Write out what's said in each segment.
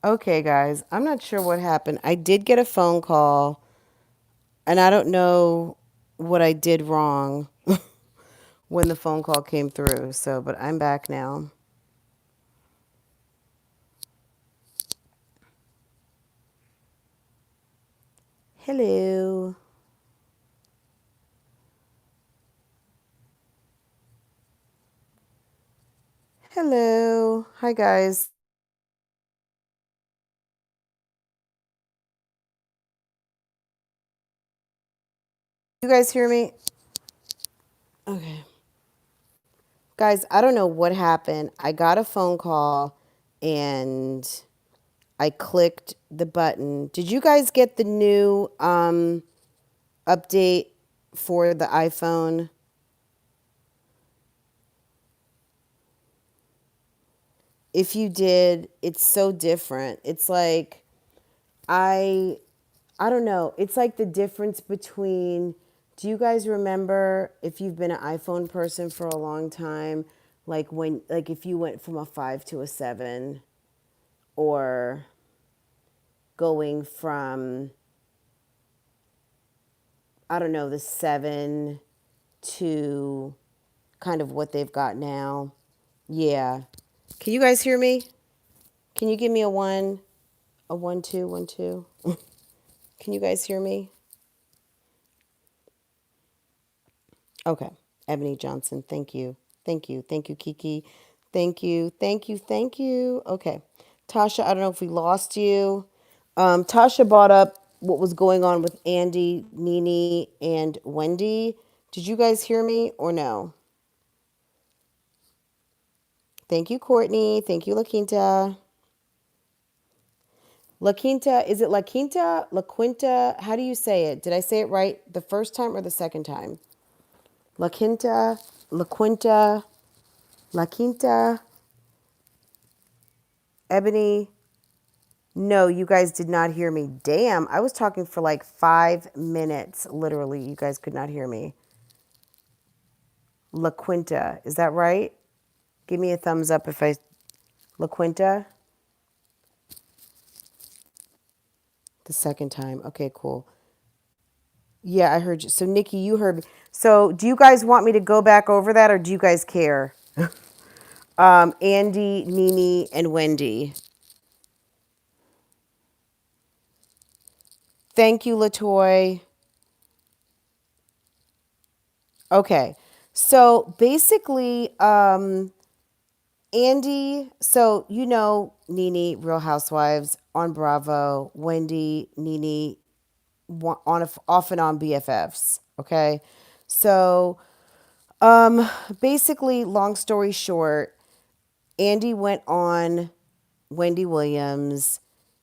Okay, guys, I'm not sure what happened. I did get a phone call, and I don't know what I did wrong when the phone call came through. So, but I'm back now. Hello. Hello. Hi, guys. You guys hear me? Okay. Guys, I don't know what happened. I got a phone call and I clicked the button. Did you guys get the new update for the iPhone? If you did, it's so different. It's like I I don't know. It's like the difference between, do you guys remember, if you've been an iPhone person for a long time, like if you went from a 5 to a 7, or going from, I don't know, the 7 to kind of what they've got now. Yeah. Can you guys hear me? Can you give me a 1? A 1 2 1 2? Can you guys hear me? Okay. Ebony Johnson, thank you. Thank you. Thank you, Kiki. Thank you. Thank you. Thank you. Okay. Tasha, I don't know if we lost you. Tasha brought up what was going on with Andy, Nene, and Wendy. Did you guys hear me or no? Thank you, Courtney. Thank you, La Quinta. La Quinta, is it La Quinta? La Quinta? How do you say it? Did I say it right the first time or the second time? La Quinta, La Quinta, La Quinta, Ebony. No, you guys did not hear me. Damn, I was talking for like 5 minutes. Literally, you guys could not hear me. La Quinta, is that right? Give me a thumbs up if I. La Quinta, the second time. Okay, cool. Yeah, I heard you. So, Nikki, you heard me. So, do you guys want me to go back over that or do you guys care? Andy, Nene, and Wendy. Thank you, Latoy. Okay. So basically, Andy, so you know Nene, Real Housewives on Bravo, Wendy, Nene, off and on BFFs. Okay. So basically, long story short, Andy went on Wendy Williams.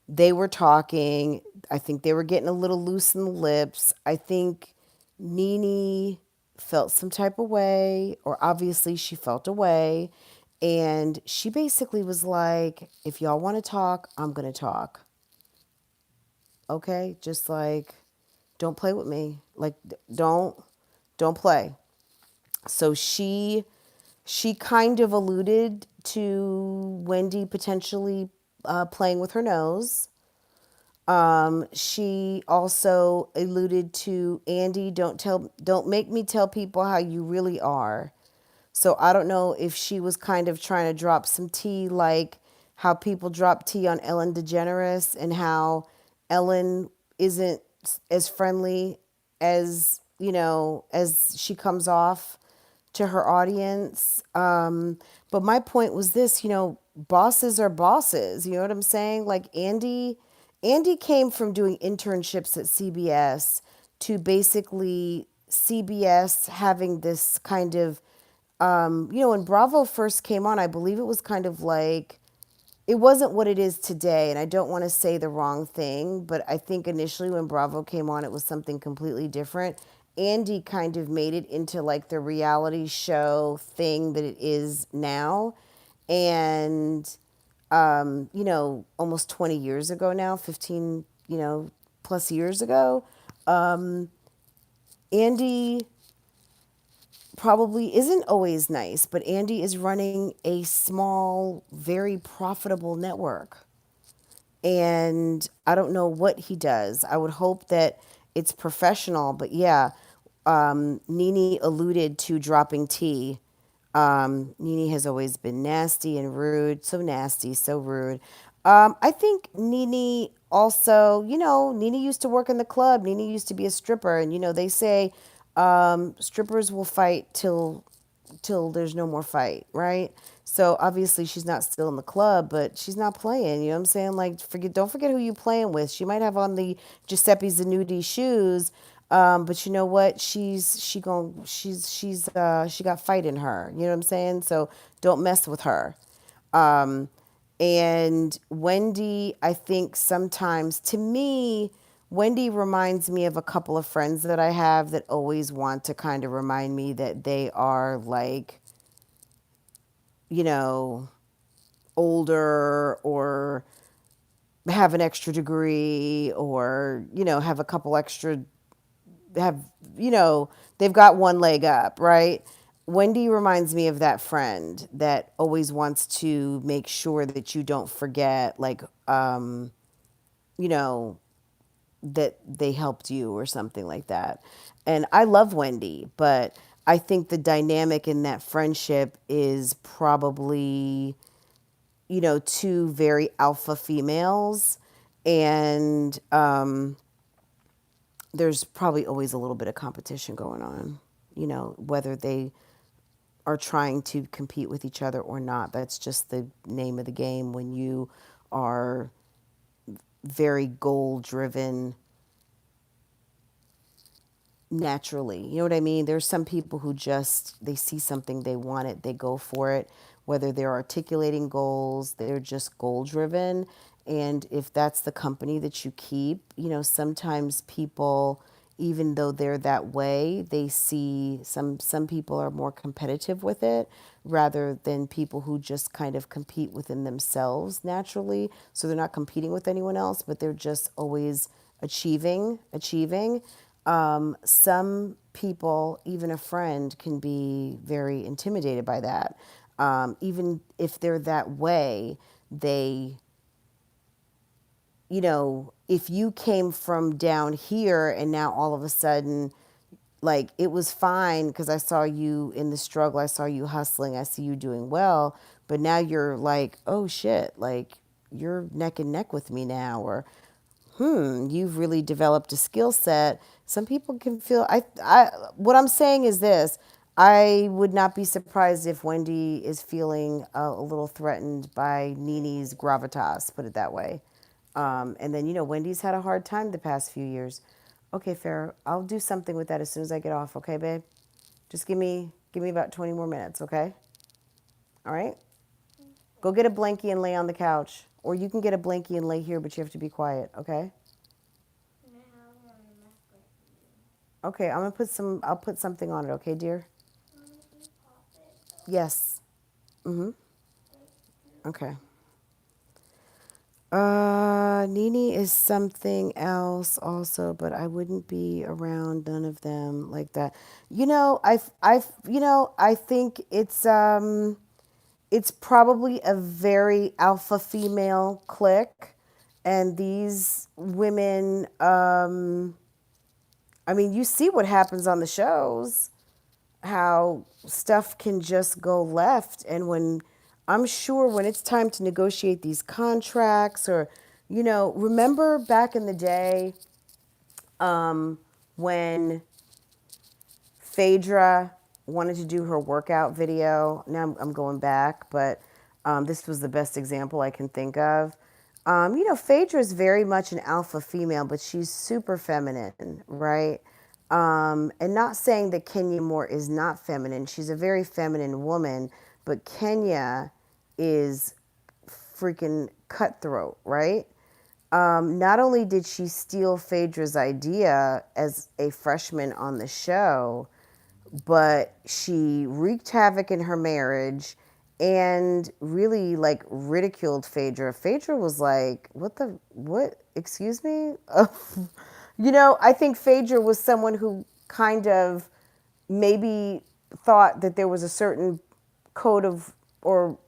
They were talking. I think they were getting a little loose in the lips. I think Nene felt some type of way, or obviously she felt a way. And she basically was like, if y'all want to talk, I'm going to talk. Okay? Just like, don't play with me. Like, don't play. So she kind of alluded to Wendy potentially playing with her nose. She also alluded to Andy, don't make me tell people how you really are. So I don't know if she was kind of trying to drop some tea, like how people drop tea on Ellen DeGeneres, and how Ellen isn't as friendly as, as she comes off to her audience. But my point was this, bosses are bosses. You know what I'm saying? Like Andy came from doing internships at CBS to basically CBS having this kind of, when Bravo first came on, I believe it was kind of like, it wasn't what it is today. And I don't want to say the wrong thing, but I think initially when Bravo came on, it was something completely different. Andy kind of made it into like the reality show thing that it is now. And, almost 20 years ago now, 15, plus years ago, Andy probably isn't always nice, but Andy is running a small, very profitable network. and I don't know what he does. I would hope that it's professional, but yeah, Nene alluded to dropping tea. Nene has always been nasty and rude, so nasty, so rude. I think Nene also, Nene used to work in the club. Nene used to be a stripper, and they say strippers will fight till there's no more fight, right? So obviously she's not still in the club, but she's not playing. You know what I'm saying? Like, don't forget who you playing with. She might have on the Giuseppe Zanuti shoes, but you know what? She got fight in her. You know what I'm saying? So don't mess with her. Um, and Wendy, I think sometimes, to me, Wendy reminds me of a couple of friends that I have that always want to kind of remind me that they are like, you know, older or have an extra degree or, have a couple extra, have, they've got one leg up, right? Wendy reminds me of that friend that always wants to make sure that you don't forget, like, you know, that they helped you or something like that. And I love Wendy, but I think the dynamic in that friendship is probably, two very alpha females. And there's probably always a little bit of competition going on, whether they are trying to compete with each other or not. That's just the name of the game when you are very goal driven naturally. You know what I mean? There's some people who just, they see something, they want it, they go for it. Whether they're articulating goals, they're just goal driven. And if that's the company that you keep, sometimes people, even though they're that way, they see some people are more competitive with it rather than people who just kind of compete within themselves naturally. So they're not competing with anyone else, but they're just always achieving. Some people, even a friend, can be very intimidated by that. Even if they're that way, they, if you came from down here and now all of a sudden, like, it was fine because I saw you in the struggle, I saw you hustling, I see you doing well, but now you're like, oh shit, like, you're neck and neck with me now, or you've really developed a skill set. Some people can feel, what I'm saying is this, I would not be surprised if Wendy is feeling a little threatened by Nene's gravitas, put it that way. And then, Wendy's had a hard time the past few years. Okay, Farrah, I'll do something with that as soon as I get off, okay, babe? Just give me about 20 more minutes, okay? All right? Go get a blankie and lay on the couch. Or you can get a blankie and lay here, but you have to be quiet, okay? Okay, I'll put something on it, okay, dear? Yes. Mm-hmm. Okay. Nene is something else also, but I wouldn't be around none of them like that. I think it's probably a very alpha female clique, and these women, I mean, you see what happens on the shows, how stuff can just go left. And when, I'm sure when it's time to negotiate these contracts, or, remember back in the day, when Phaedra wanted to do her workout video. Now I'm going back, but this was the best example I can think of. Phaedra is very much an alpha female, but she's super feminine, right? And not saying that Kenya Moore is not feminine. She's a very feminine woman, but Kenya is freaking cutthroat, right? Not only did she steal Phaedra's idea as a freshman on the show, but she wreaked havoc in her marriage and really, like, ridiculed Phaedra. Phaedra was like, what, excuse me? I think Phaedra was someone who kind of maybe thought that there was a certain code of, or,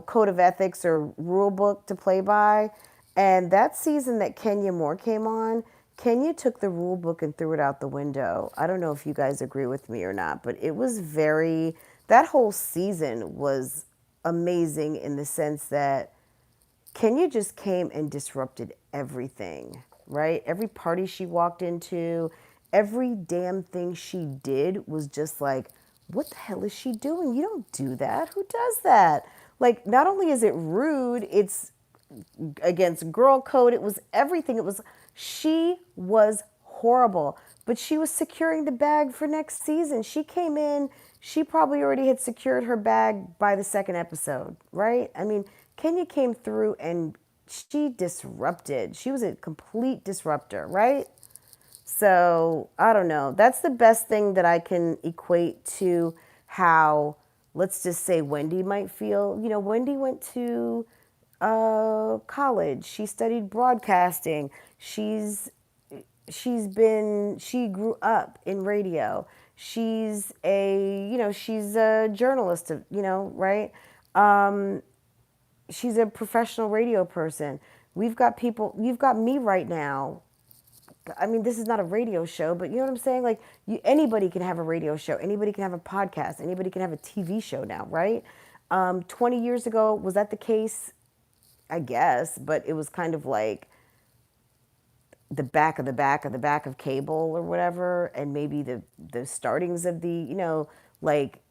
code of ethics or rule book to play by. And that season that Kenya Moore came on, Kenya took the rule book and threw it out the window. I don't know if you guys agree with me or not, but it was very, that whole season was amazing in the sense that Kenya just came and disrupted everything, right? Every party she walked into, every damn thing she did was just like, what the hell is she doing? You don't do that. Who does that? Like, not only is it rude, it's against girl code. It was everything. It was, she was horrible, but she was securing the bag for next season. She came in, she probably already had secured her bag by the second episode, right? I mean, Kenya came through and she disrupted. She was a complete disruptor, right? So I don't know. That's the best thing that I can equate to how, let's just say, Wendy might feel. You know, Wendy went to college. She studied broadcasting. She grew up in radio. She's a journalist, right? She's a professional radio person. We've got people, you've got me right now. I mean, this is not a radio show, but you know what I'm saying? Like, anybody can have a radio show. Anybody can have a podcast. Anybody can have a TV show now, right? 20 years ago, was that the case? I guess, but it was kind of like the back of the back of the back of cable or whatever, and maybe the startings of the, like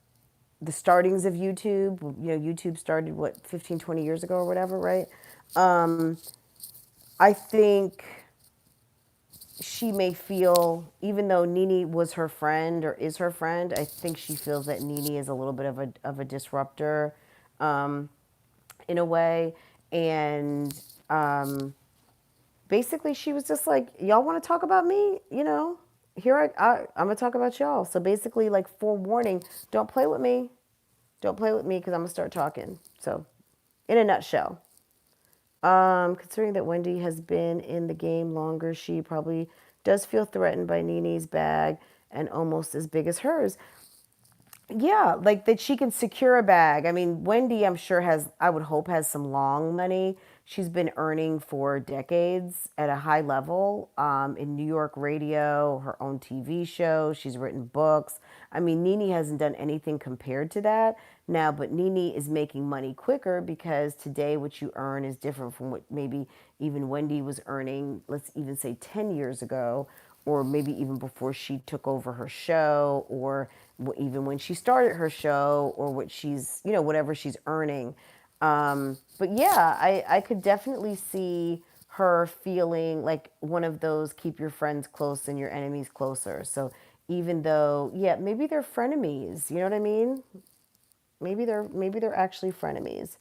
the startings of YouTube. YouTube started what, 15, 20 years ago or whatever, right? I think she may feel, even though Nene was her friend or is her friend, I think she feels that Nene is a little bit of a disruptor, in a way. And basically, she was just like, y'all want to talk about me? I'm going to talk about y'all. So basically, like, forewarning, don't play with me. Don't play with me because I'm going to start talking. So, in a nutshell. Considering that Wendy has been in the game longer, she probably does feel threatened by Nene's bag and almost as big as hers. Yeah, like that she can secure a bag. I mean, Wendy, I'm sure I would hope, has some long money. She's been earning for decades at a high level, in New York radio, her own TV show. She's written books. I mean, Nene hasn't done anything compared to that now, but Nene is making money quicker because today what you earn is different from what maybe even Wendy was earning, let's even say 10 years ago, or maybe even before she took over her show, or even when she started her show, or what she's, whatever she's earning. But yeah, I could definitely see her feeling like one of those keep your friends close and your enemies closer. So even though, yeah, maybe they're frenemies, you know what I mean? Maybe they're actually frenemies.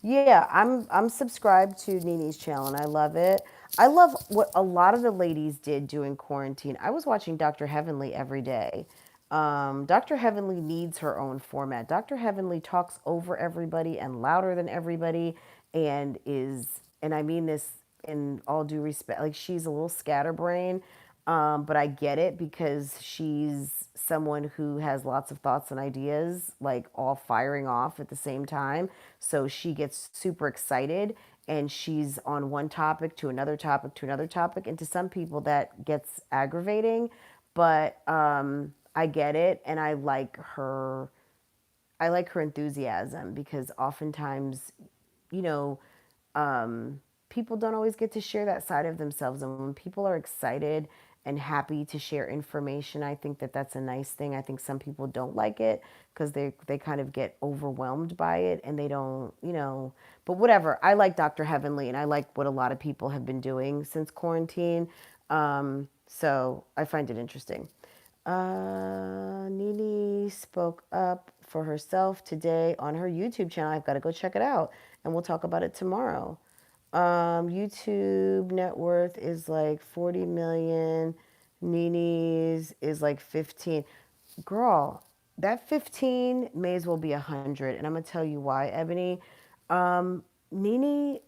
Yeah, I'm subscribed to Nene's channel and I love it. I love what a lot of the ladies did during quarantine. I was watching Dr. Heavenly every day. Dr. Heavenly needs her own format. Dr. Heavenly talks over everybody and louder than everybody, and I mean this in all due respect, like, she's a little scatterbrain, but I get it because she's someone who has lots of thoughts and ideas, like, all firing off at the same time. So she gets super excited and she's on one topic to another topic to another topic. And to some people that gets aggravating, but I get it. And I like her enthusiasm because oftentimes, you know, people don't always get to share that side of themselves. And when people are excited and happy to share information, I think that that's a nice thing. I think some people don't like it because they kind of get overwhelmed by it and they don't, but whatever. I like Dr. Heavenly and I like what a lot of people have been doing since quarantine. So I find it interesting. Nene spoke up for herself today on her YouTube channel. I've got to go check it out, and we'll talk about it tomorrow. YouTube net worth is like 40 million. Nene's is like 15. Girl, that 15 may as well be 100, and I'm gonna tell you why, Ebony. Nene, you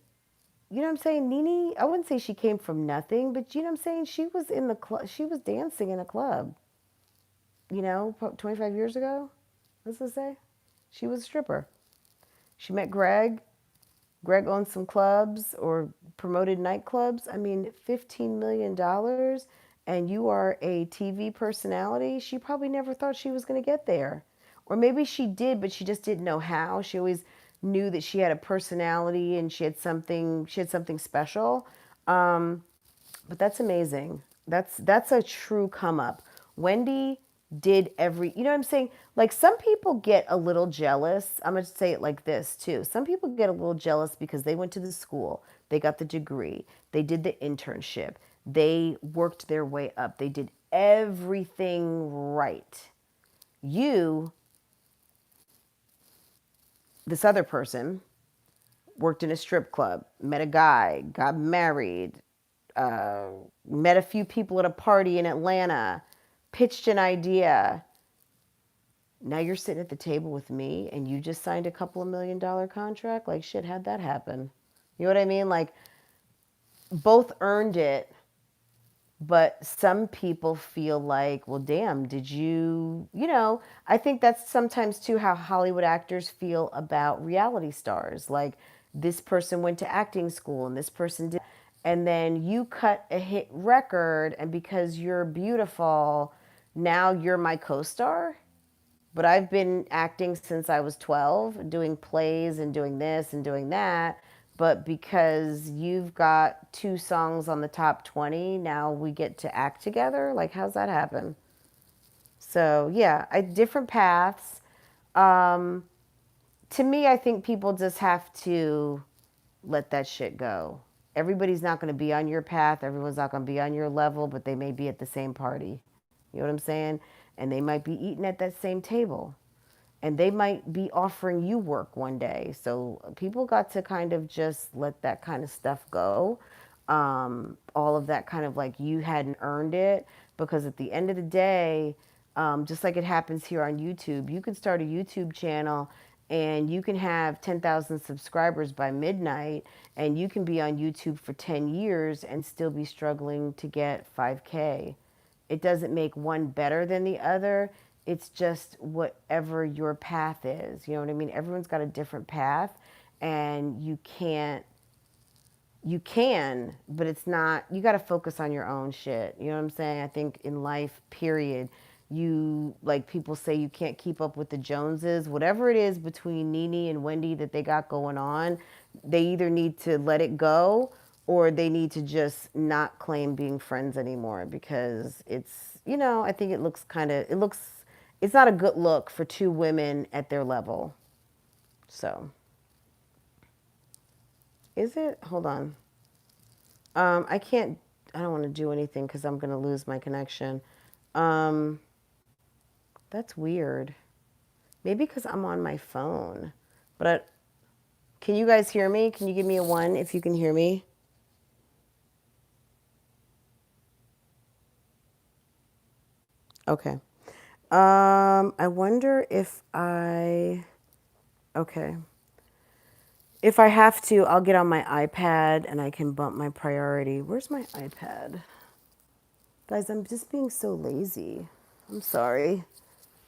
know what I'm saying? Nene, I wouldn't say she came from nothing, but you know what I'm saying? She was in the club. She was dancing in a club. 25 years ago, let's just say. She was a stripper. She met Greg. Greg owned some clubs or promoted nightclubs. I mean, $15 million, and you are a TV personality. She probably never thought she was going to get there. Or maybe she did, but she just didn't know how. She always knew that she had a personality and she had something special. Um, but that's amazing. That's a true come up. Wendy did you know what I'm saying? Like some people get a little jealous. I'm going to say it like this too. Some people get a little jealous because they went to the school, they got the degree, they did the internship, they worked their way up, they did everything right. You, this other person, worked in a strip club, met a guy, got married, uh, met a few people at a party in Atlanta, pitched an idea. Now you're sitting at the table with me and you just signed a couple of $1 million contract. Like, shit, how'd that happen? You know what I mean? Like, both earned it, but some people feel like, well, damn, did I think that's sometimes too how Hollywood actors feel about reality stars. Like, this person went to acting school and this person did, and then you cut a hit record, and because you're beautiful, now you're my co-star. But I've been acting since I was 12, doing plays and doing this and doing that. But because you've got two songs on the top 20, now we get to act together? Like, how's that happen? So, yeah, different paths. Um, to me, I think people just have to let that shit go. Everybody's not going to be on your path. Everyone's not going to be on your level, but they may be at the same party. You know what I'm saying? And they might be eating at that same table, and they might be offering you work one day. So people got to kind of just let that kind of stuff go. All of that kind of like you hadn't earned it, because at the end of the day, just like it happens here on YouTube, you can start a YouTube channel and you can have 10,000 subscribers by midnight, and you can be on YouTube for 10 years and still be struggling to get 5K. It doesn't make one better than the other. It's just whatever your path is. You know what I mean? Everyone's got a different path, and you can, but it's not, you got to focus on your own shit. You know what I'm saying? I think in life, period, like people say you can't keep up with the Joneses. Whatever it is between Nene and Wendy that they got going on, they either need to let it go or they need to just not claim being friends anymore, because I think it's not a good look for two women at their level. So, is it? Hold on. I can't, I don't want to do anything because I'm going to lose my connection. Um, that's weird. Maybe because I'm on my phone. But can you guys hear me? Can you give me a one if you can hear me? Okay. I wonder if okay. If I have to, I'll get on my iPad and I can bump my priority. Where's my iPad? Guys, I'm just being so lazy. I'm sorry.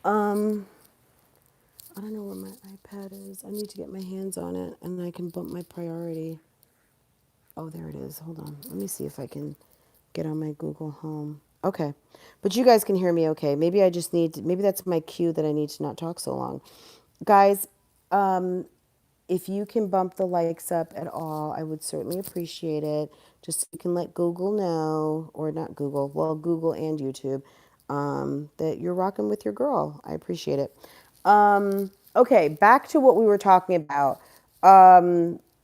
Um, I don't know where my iPad is. I need to get my hands on it and I can bump my priority. Oh, there it is. Hold on. Let me see if I can get on my Google Home. Okay. But you guys can hear me okay. Maybe that's my cue that I need to not talk so long. Guys, if you can bump the likes up at all, I would certainly appreciate it. Just so you can let Google know, or not Google, well, Google and YouTube, that you're rocking with your girl. I appreciate it. Okay, back to what we were talking about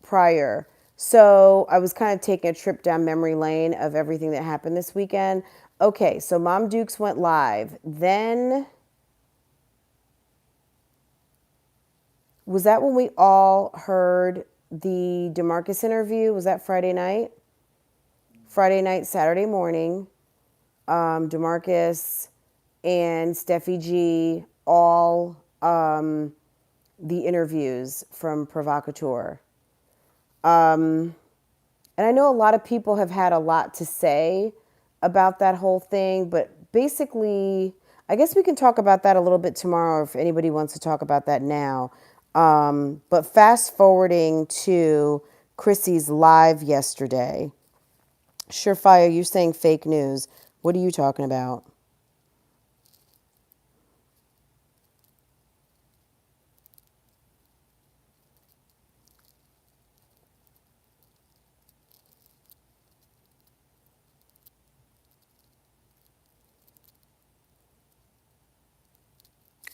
prior. So I was kind of taking a trip down memory lane of everything that happened this weekend. Okay, so Mom Dukes went live. Then, was that when we all heard the DeMarcus interview? Was that Friday night? Friday night, Saturday morning. DeMarcus and Steffi G, all the interviews from Provocateur. And I know a lot of people have had a lot to say about that whole thing, but basically, I guess we can talk about that a little bit tomorrow if anybody wants to talk about that now. But fast forwarding to Chrissy's live yesterday. Surefire, you're saying fake news. What are you talking about?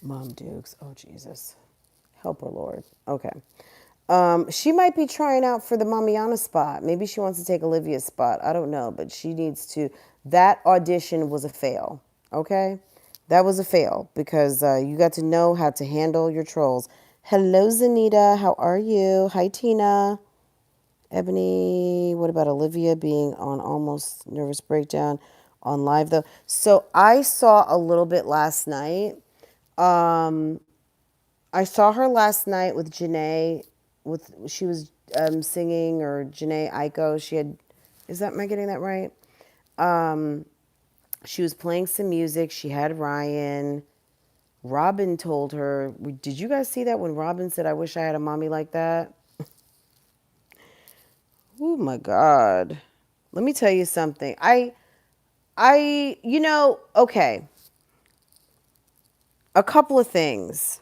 Mom Dukes. Oh, Jesus. Help her, Lord. Okay. She might be trying out for the Mommiana spot. Maybe she wants to take Olivia's spot. I don't know, but she needs to. That audition was a fail. Okay? That was a fail because you got to know how to handle your trolls. Hello, Zanita. How are you? Hi, Tina. Ebony. What about Olivia being on almost nervous breakdown on live, though? So I saw a little bit last night. Um, I saw her last night with Janae. She was singing, or Janae Aiko. She had, is that, am I getting that right? Um, she was playing some music. She had Ryan. Robin told her, did you guys see that when Robin said, "I wish I had a mommy like that"? Oh my God. Let me tell you something. Okay, a couple of things.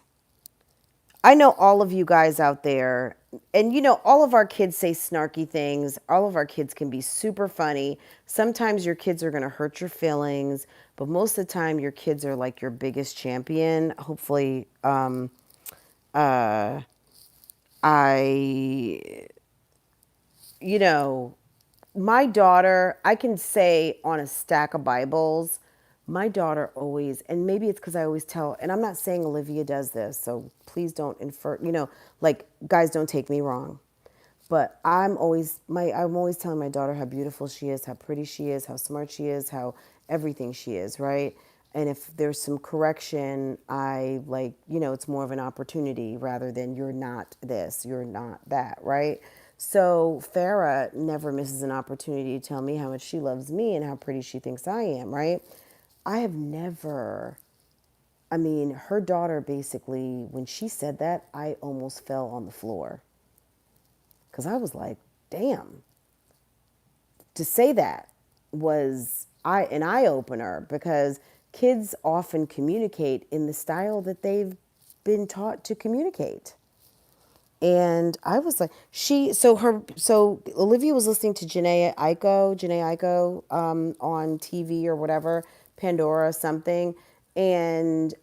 I know all of you guys out there, and all of our kids say snarky things. All of our kids can be super funny. Sometimes your kids are going to hurt your feelings, but most of the time your kids are like your biggest champion. Hopefully, uh, I, you know, my daughter, I can say on a stack of Bibles, my daughter always, and maybe it's because I always tell, and I'm not saying Olivia does this, so please don't infer, like, guys, don't take me wrong. But I'm always telling my daughter how beautiful she is, how pretty she is, how smart she is, how everything she is, right? And if there's some correction, I like, it's more of an opportunity rather than you're not this, you're not that, right? So Farah never misses an opportunity to tell me how much she loves me and how pretty she thinks I am, right? I have never, I mean, her daughter basically, when she said that, I almost fell on the floor because I was like, damn, to say that was an eye opener because kids often communicate in the style that they've been taught to communicate. And I was like, so Olivia was listening to Janae Aiko, on TV or whatever, Pandora something, and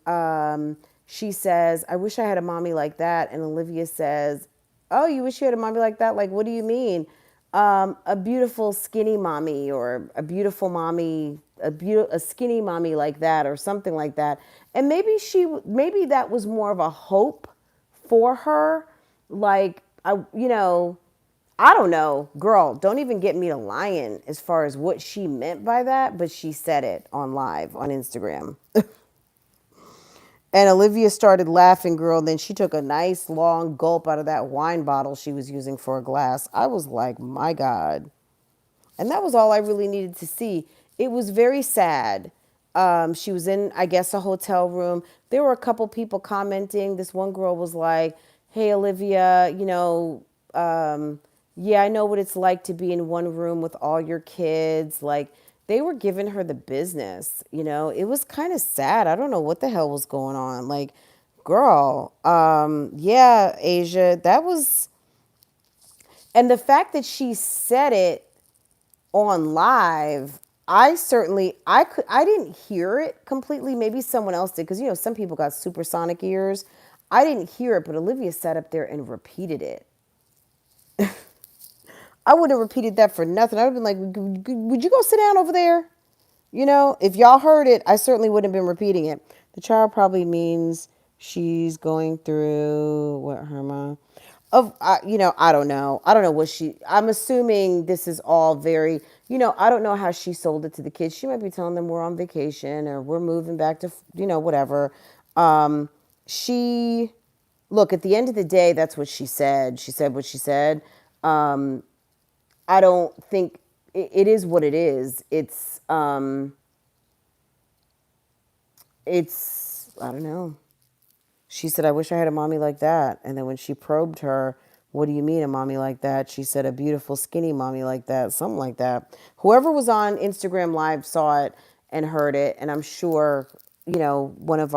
she says, "I wish I had a mommy like that," and Olivia says, "Oh, you wish you had a mommy like that? Like, what do you mean? A beautiful skinny mommy, or a beautiful mommy, a skinny mommy like that, or something like that." And maybe that was more of a hope for her. Like, I don't know, girl, don't even get me to lying as far as what she meant by that, but she said it on live on Instagram. And Olivia started laughing, girl. Then she took a nice long gulp out of that wine bottle she was using for a glass. I was like, my God. And that was all I really needed to see. It was very sad. She was in, I guess, a hotel room. There were a couple people commenting. This one girl was like, "Hey, Olivia, yeah, I know what it's like to be in one room with all your kids." Like, they were giving her the business. It was kind of sad. I don't know what the hell was going on. Like, girl, yeah, Asia, that was, and the fact that she said it on live, I didn't hear it completely. Maybe someone else did, because some people got supersonic ears. I didn't hear it, but Olivia sat up there and repeated it. I wouldn't have repeated that for nothing. I would have been like, "Would you go sit down over there?" If y'all heard it, I certainly wouldn't have been repeating it. The child probably means she's going through what her mom. I don't know. I don't know what I'm assuming this is all very, I don't know how she sold it to the kids. She might be telling them we're on vacation or we're moving back to, whatever. She, look, at the end of the day, that's what she said. She said what she said. I don't think it is what it is. It's, I don't know. She said, I wish I had a mommy like that. And then when she probed her, what do you mean a mommy like that? She said, a beautiful, skinny mommy like that, something like that. Whoever was on Instagram Live saw it and heard it. And I'm sure, one of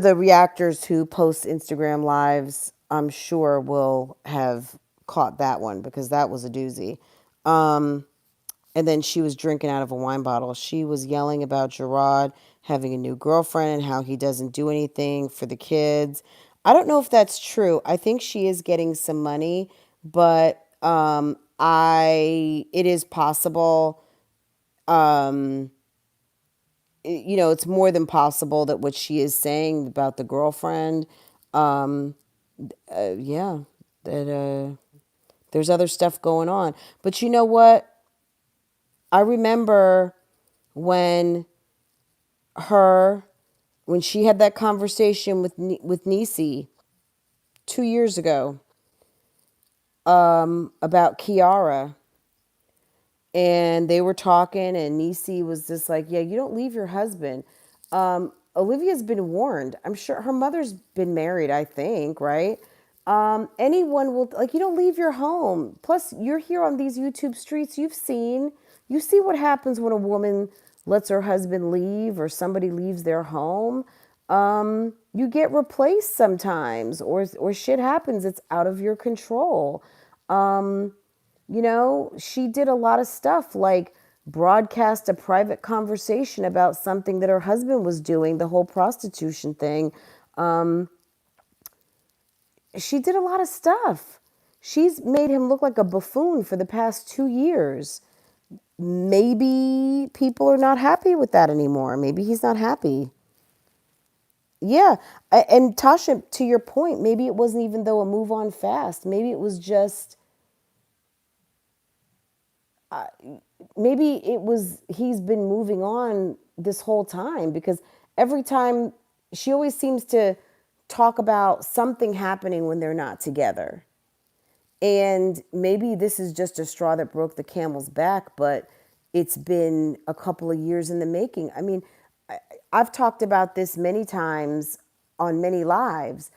the reactors who posts Instagram Lives, I'm sure will have caught that one because that was a doozy. And then she was drinking out of a wine bottle. She was yelling about Gerard having a new girlfriend and how he doesn't do anything for the kids. I don't know if that's true. I think she is getting some money, but it is possible. It's more than possible that what she is saying about the girlfriend, yeah, that there's other stuff going on. But you know what? I remember when her when she had that conversation with Nisi 2 years ago about Kiara, and they were talking, and Nisi was just like, "Yeah, you don't leave your husband." Olivia's been warned. I'm sure her mother's been married. I think, right? Anyone will like you don't leave your home. Plus, you're here on these YouTube streets. You see what happens when a woman lets her husband leave or somebody leaves their home. You get replaced sometimes, or shit happens. It's out of your control. She did a lot of stuff like broadcast a private conversation about something that her husband was doing, the whole prostitution thing. She did a lot of stuff. She's made him look like a buffoon for the past 2 years. Maybe people are not happy with that anymore. Maybe he's not happy. Yeah. And Tasha, to your point, maybe it wasn't even though a move on fast. Maybe it was just maybe it was he's been moving on this whole time because every time she always seems to talk about something happening when they're not together. And maybe this is just a straw that broke the camel's back, but it's been a couple of years in the making. I mean, I've talked about this many times on many lives.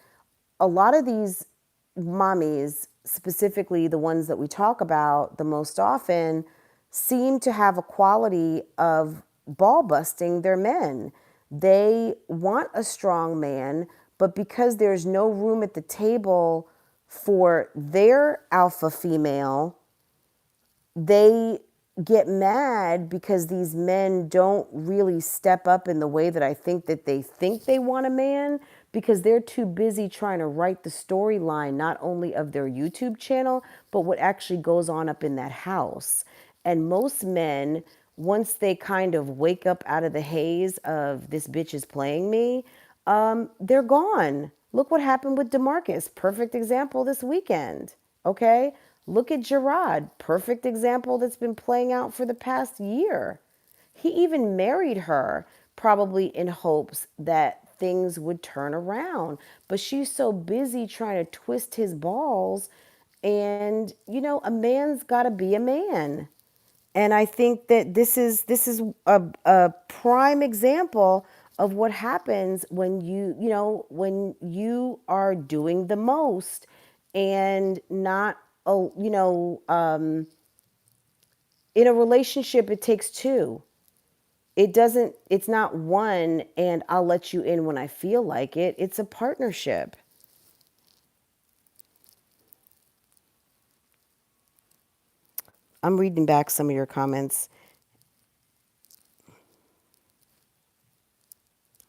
A lot of these mommies, specifically the ones that we talk about the most often, seem to have a quality of ball busting their men. They want a strong man, but because there's no room at the table for their alpha female, they get mad because these men don't really step up in the way that I think they want a man because they're too busy trying to write the storyline not only of their YouTube channel but what actually goes on up in that house. And most men, once they kind of wake up out of the haze of this bitch is playing me, they're gone. Look what happened with DeMarcus. Perfect example this weekend. Okay? Look at Gerard. Perfect example that's been playing out for the past year. He even married her, probably in hopes that things would turn around. But she's so busy trying to twist his balls. And, a man's got to be a man. And I think that this is a prime example of what happens when when you are doing the most and not in a relationship it takes two. It's not one and I'll let you in when I feel like it. It's a partnership. I'm reading back some of your comments.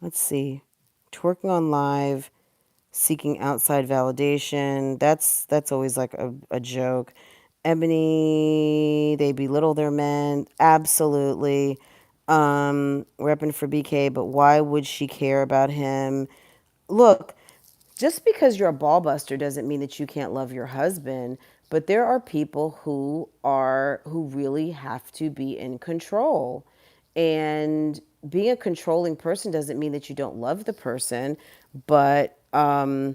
Let's see. Twerking on live, seeking outside validation. That's always like a joke. Ebony, they belittle their men. Absolutely. Repping for BK, but why would she care about him? Look, just because you're a ball buster doesn't mean that you can't love your husband, but there are people who really have to be in control. And being a controlling person doesn't mean that you don't love the person, but her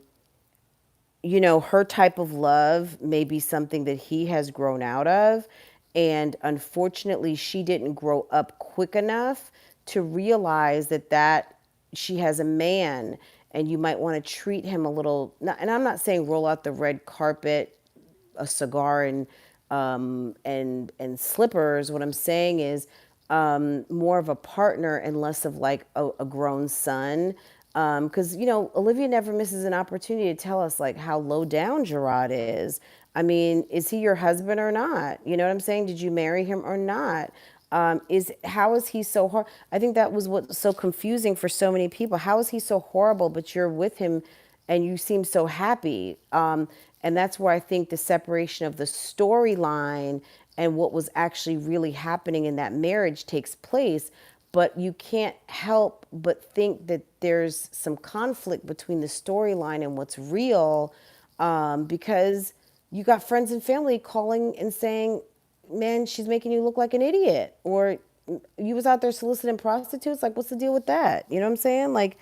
type of love may be something that he has grown out of. And unfortunately, she didn't grow up quick enough to realize that she has a man. and you might want to treat him a little, and I'm not saying roll out the red carpet, a cigar and slippers. What I'm saying is more of a partner and less of like a grown son. Because Olivia never misses an opportunity to tell us like how low down Gerard is. I mean, is he your husband or not? You know what I'm saying? Did you marry him or not? Is how is he so hard? I think that was what's so confusing for so many people. How is he so horrible, but you're with him and you seem so happy? And that's where I think the separation of the storyline and what was actually really happening in that marriage takes place. But you can't help but think that there's some conflict between the storyline and what's real, because you got friends and family calling and saying, man, she's making you look like an idiot. Or you was out there soliciting prostitutes. Like, what's the deal with that? You know what I'm saying? Like,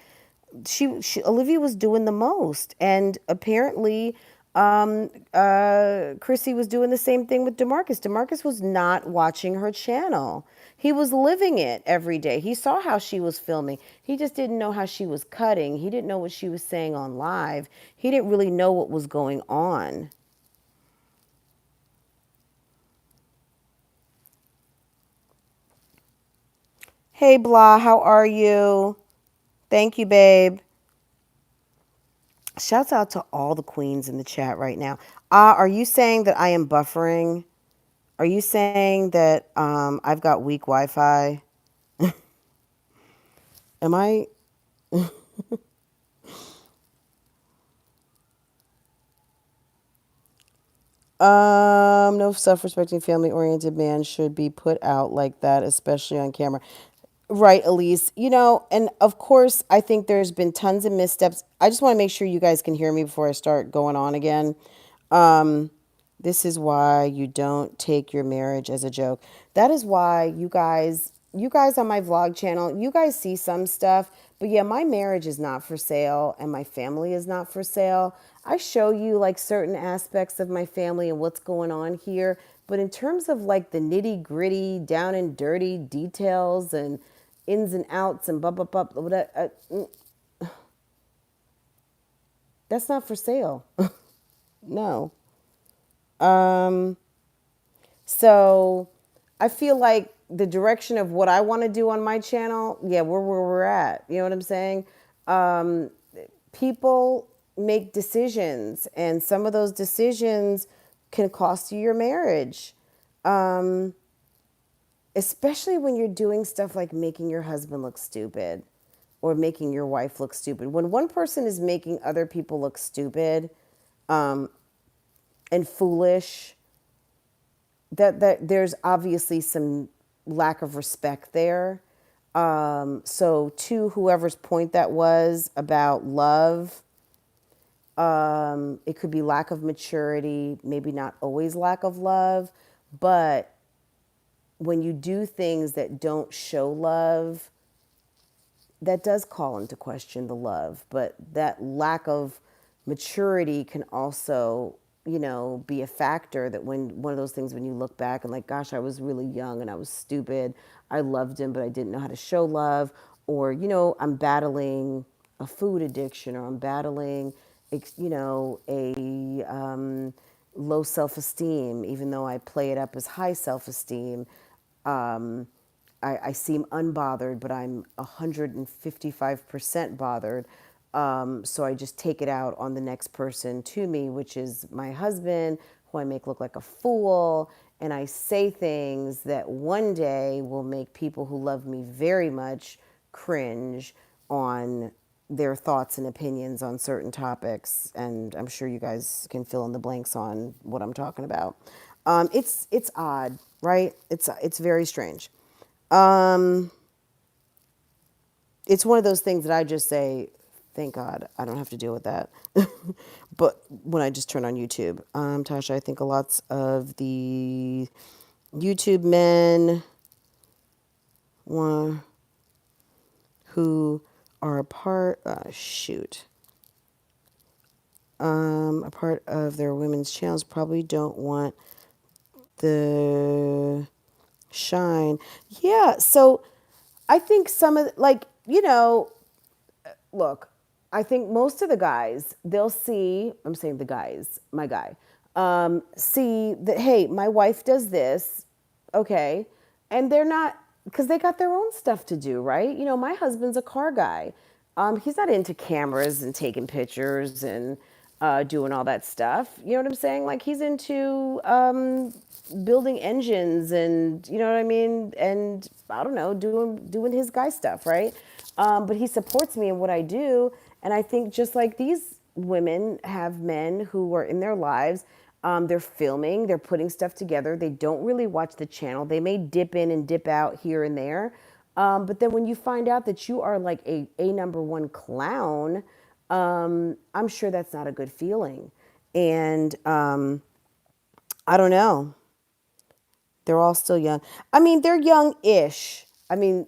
she Olivia was doing the most, and apparently, Chrissy was doing the same thing with Demarcus. Demarcus was not watching her channel. He was living it every day. He saw how she was filming. He just didn't know how she was cutting. He didn't know what she was saying on live. He didn't really know what was going on. Hey, Blah, how are you? Thank you, babe. Shouts out to all the queens in the chat right now. Are you saying that I am buffering? Are you saying that I've got weak Wi-Fi? Am I? No self-respecting, family-oriented man should be put out like that, especially on camera. Right, Elise. And of course, I think there's been tons of missteps. I just want to make sure you guys can hear me before I start going on again. Um, this is why you don't take your marriage as a joke. That is why you guys on my vlog channel, you guys see some stuff, but yeah, my marriage is not for sale and my family is not for sale. I show you like certain aspects of my family and what's going on here, but in terms of like the nitty gritty, down and dirty details and ins and outs and blah blah blah, that's not for sale. No. Um, So I feel like the direction of what I want to do on my channel, yeah, we're where we're at. You know what I'm saying? Um, People make decisions, and some of those decisions can cost you your marriage, especially when you're doing stuff like making your husband look stupid or making your wife look stupid. When one person is making other people look stupid and foolish, that there's obviously some lack of respect there. So to whoever's point that was about love, it could be lack of maturity, maybe not always lack of love, but when you do things that don't show love, that does call into question the love, but that lack of maturity can also, be a factor that when one of those things when you look back and like, gosh, I was really young and I was stupid. I loved him, but I didn't know how to show love. Or, I'm battling a food addiction or I'm battling, a low self-esteem, even though I play it up as high self-esteem. Um, I seem unbothered, but I'm 155% bothered. So I just take it out on the next person to me, which is my husband, who I make look like a fool. And I say things that one day will make people who love me very much cringe on their thoughts and opinions on certain topics. And I'm sure you guys can fill in the blanks on what I'm talking about. It's odd, right? It's very strange. Um, it's one of those things that I just say, thank God I don't have to deal with that. But when I just turn on YouTube, Tasha, I think a lots of the YouTube men who are a part of their women's channels probably don't want the shine. Yeah, so I think some of, like, look, I think most of the guys, they'll see, I'm saying the guys, my guy, see that, hey, my wife does this, okay. And they're not, because they got their own stuff to do, right? You know, my husband's a car guy. He's not into cameras and taking pictures and doing all that stuff. You know what I'm saying? Like he's into building engines and you know what I mean, and I don't know, doing his guy stuff, right? But he supports me in what I do, and I think just like these women have men who are in their lives. They're filming, they're putting stuff together. They don't really watch the channel. They may dip in and dip out here and there. But then when you find out that you are like a number one clown, I'm sure that's not a good feeling. And I don't know. They're all still young. I mean, they're young-ish. I mean,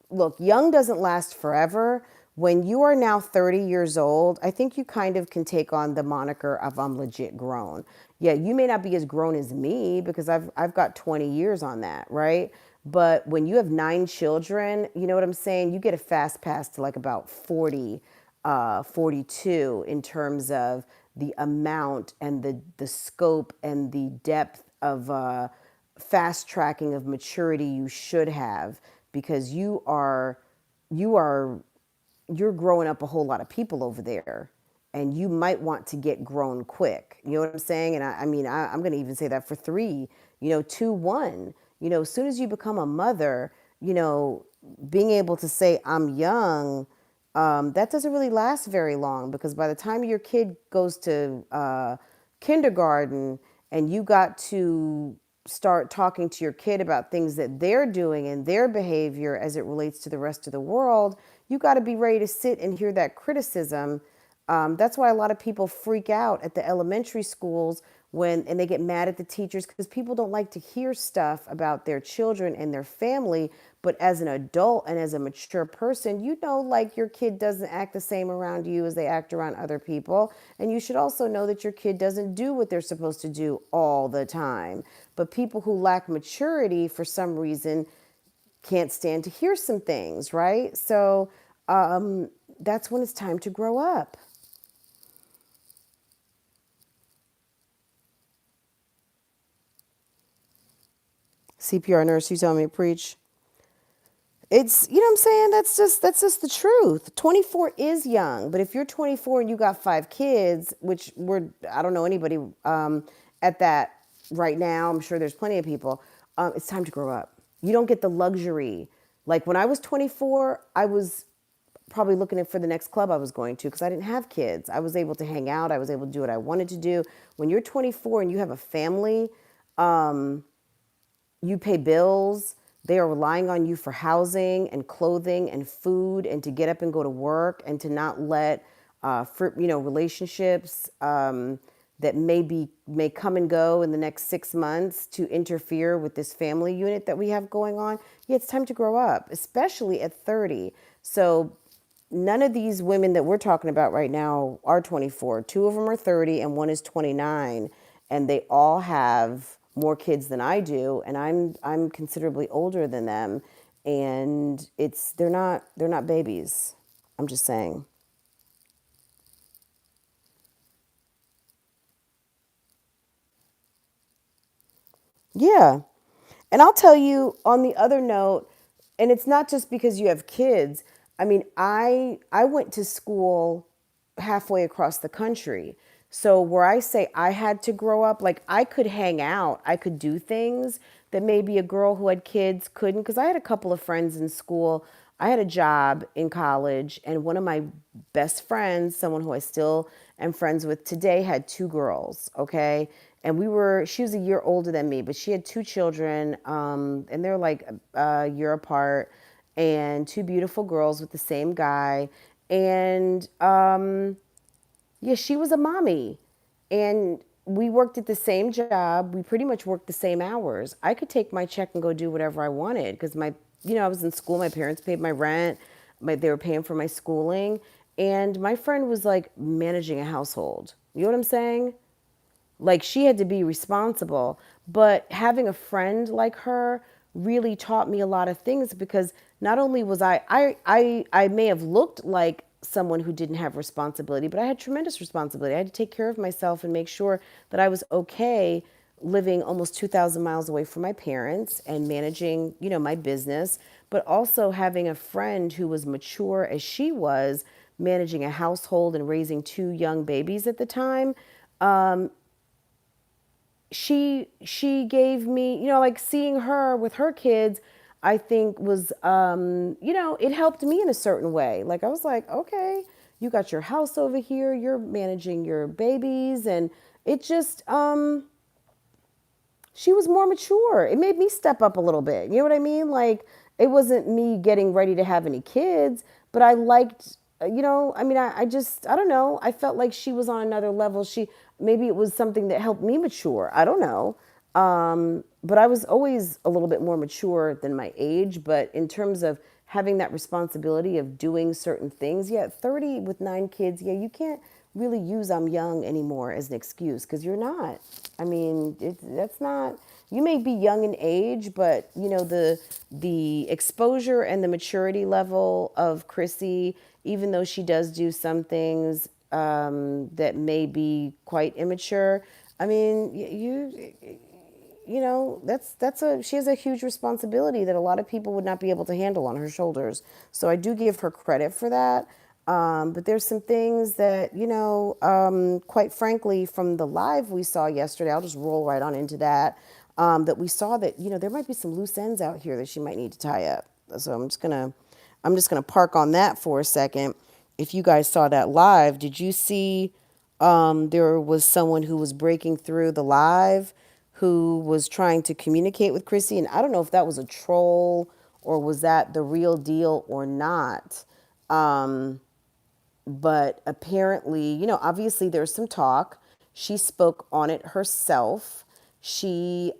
look, young doesn't last forever. When you are now 30 years old, I think you kind of can take on the moniker of I'm legit grown. Yeah, you may not be as grown as me because I've got 20 years on that, right? But when you have 9 children, you know what I'm saying? You get a fast pass to like about 40, 42 in terms of the amount and the scope and the depth of fast tracking of maturity you should have because you are you're growing up a whole lot of people over there and you might want to get grown quick. You know what I'm saying? And I mean, I'm going to even say that for three, you know, two, one, you know, as soon as you become a mother, you know, being able to say I'm young, that doesn't really last very long because by the time your kid goes to kindergarten and you got to start talking to your kid about things that they're doing and their behavior as it relates to the rest of the world, you got to be ready to sit and hear that criticism. That's why a lot of people freak out at the elementary schools and they get mad at the teachers because people don't like to hear stuff about their children and their family. But as an adult and as a mature person, you know, like your kid doesn't act the same around you as they act around other people. And you should also know that your kid doesn't do what they're supposed to do all the time. But people who lack maturity for some reason can't stand to hear some things, right? So that's when it's time to grow up. CPR nurse, you telling me to preach? It's, you know what I'm saying? That's just the truth. 24 is young, but if you're 24 and you got 5 kids, which I don't know anybody at that right now. I'm sure there's plenty of people. It's time to grow up. You don't get the luxury. Like when I was 24, I was probably looking for the next club I was going to because I didn't have kids. I was able to hang out. I was able to do what I wanted to do. When you're 24 and you have a family, you pay bills. They are relying on you for housing and clothing and food and to get up and go to work and to not let, relationships that may come and go in the next 6 months to interfere with this family unit that we have going on. Yeah, it's time to grow up, especially at 30. So none of these women that we're talking about right now are 24. Two of them are 30 and one is 29, and they all have more kids than I do, and I'm considerably older than them, and they're not babies. I'm just saying. Yeah. And I'll tell you on the other note, and it's not just because you have kids. I mean, I went to school halfway across the country. So where I say I had to grow up, like I could hang out, I could do things that maybe a girl who had kids couldn't because I had a couple of friends in school. I had a job in college and one of my best friends, someone who I still am friends with today, had 2 girls, okay? And she was a year older than me, but she had 2 children, and they're like a year apart, and 2 beautiful girls with the same guy. And yeah, she was a mommy. And we worked at the same job. We pretty much worked the same hours. I could take my check and go do whatever I wanted because I was in school. My parents paid my rent. They were paying for my schooling. And my friend was like managing a household. You know what I'm saying? Like she had to be responsible. But having a friend like her really taught me a lot of things because not only was I may have looked like someone who didn't have responsibility, but I had tremendous responsibility. I had to take care of myself and make sure that I was okay living almost 2,000 miles away from my parents and managing, my business, but also having a friend who was mature as she was, managing a household and raising two young babies at the time. She gave me, like seeing her with her kids, I think was, it helped me in a certain way. Like I was like, okay, you got your house over here, you're managing your babies, and it just, she was more mature. It made me step up a little bit. You know what I mean? Like it wasn't me getting ready to have any kids, but I liked, I mean, I just, I don't know. I felt like she was on another level. Maybe it was something that helped me mature. I don't know. But I was always a little bit more mature than my age. But in terms of having that responsibility of doing certain things, yeah, 30 with 9 kids, yeah, you can't really use I'm young anymore as an excuse because you're not. I mean, that's not. You may be young in age, but the exposure and the maturity level of Chrissy, even though she does do some things that may be quite immature. I mean, that's a she has a huge responsibility that a lot of people would not be able to handle on her shoulders. So I do give her credit for that. But there's some things that, quite frankly, from the live we saw yesterday, I'll just roll right on into that, that we saw that, there might be some loose ends out here that she might need to tie up. So I'm just gonna park on that for a second. If you guys saw that live, did you see there was someone who was breaking through the live who was trying to communicate with Chrissy? And I don't know if that was a troll or was that the real deal or not. But apparently, obviously there's some talk. She spoke on it herself. She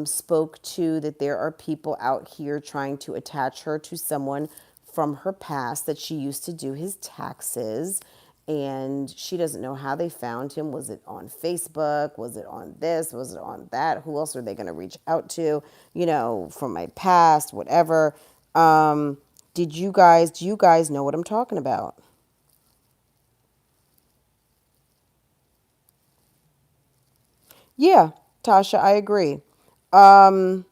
spoke to that there are people out here trying to attach her to someone from her past that she used to do his taxes. And she doesn't know how they found him. Was it on Facebook? Was it on this? Was it on that? Who else are they going to reach out to? From my past, whatever. Do you guys know what I'm talking about? Yeah, Tasha, I agree. And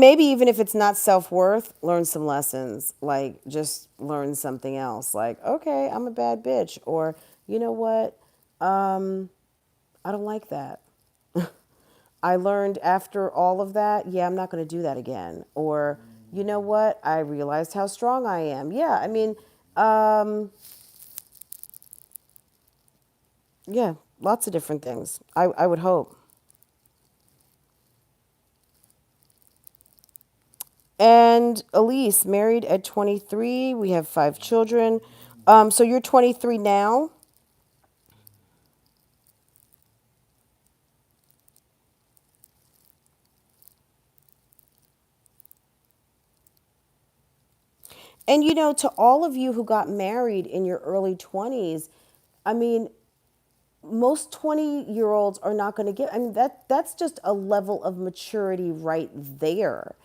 maybe even if it's not self-worth, learn some lessons. Like just learn something else. Like, okay, I'm a bad bitch. Or, you know what? I don't like that. I learned after all of that, yeah, I'm not going to do that again. Or, you know what? I realized how strong I am. Yeah, I mean, yeah, lots of different things. I would hope. And Elise, married at 23. We have 5 children. So you're 23 now? And to all of you who got married in your early 20s, I mean, most 20-year-olds are not going to get, I mean, that's just a level of maturity right there.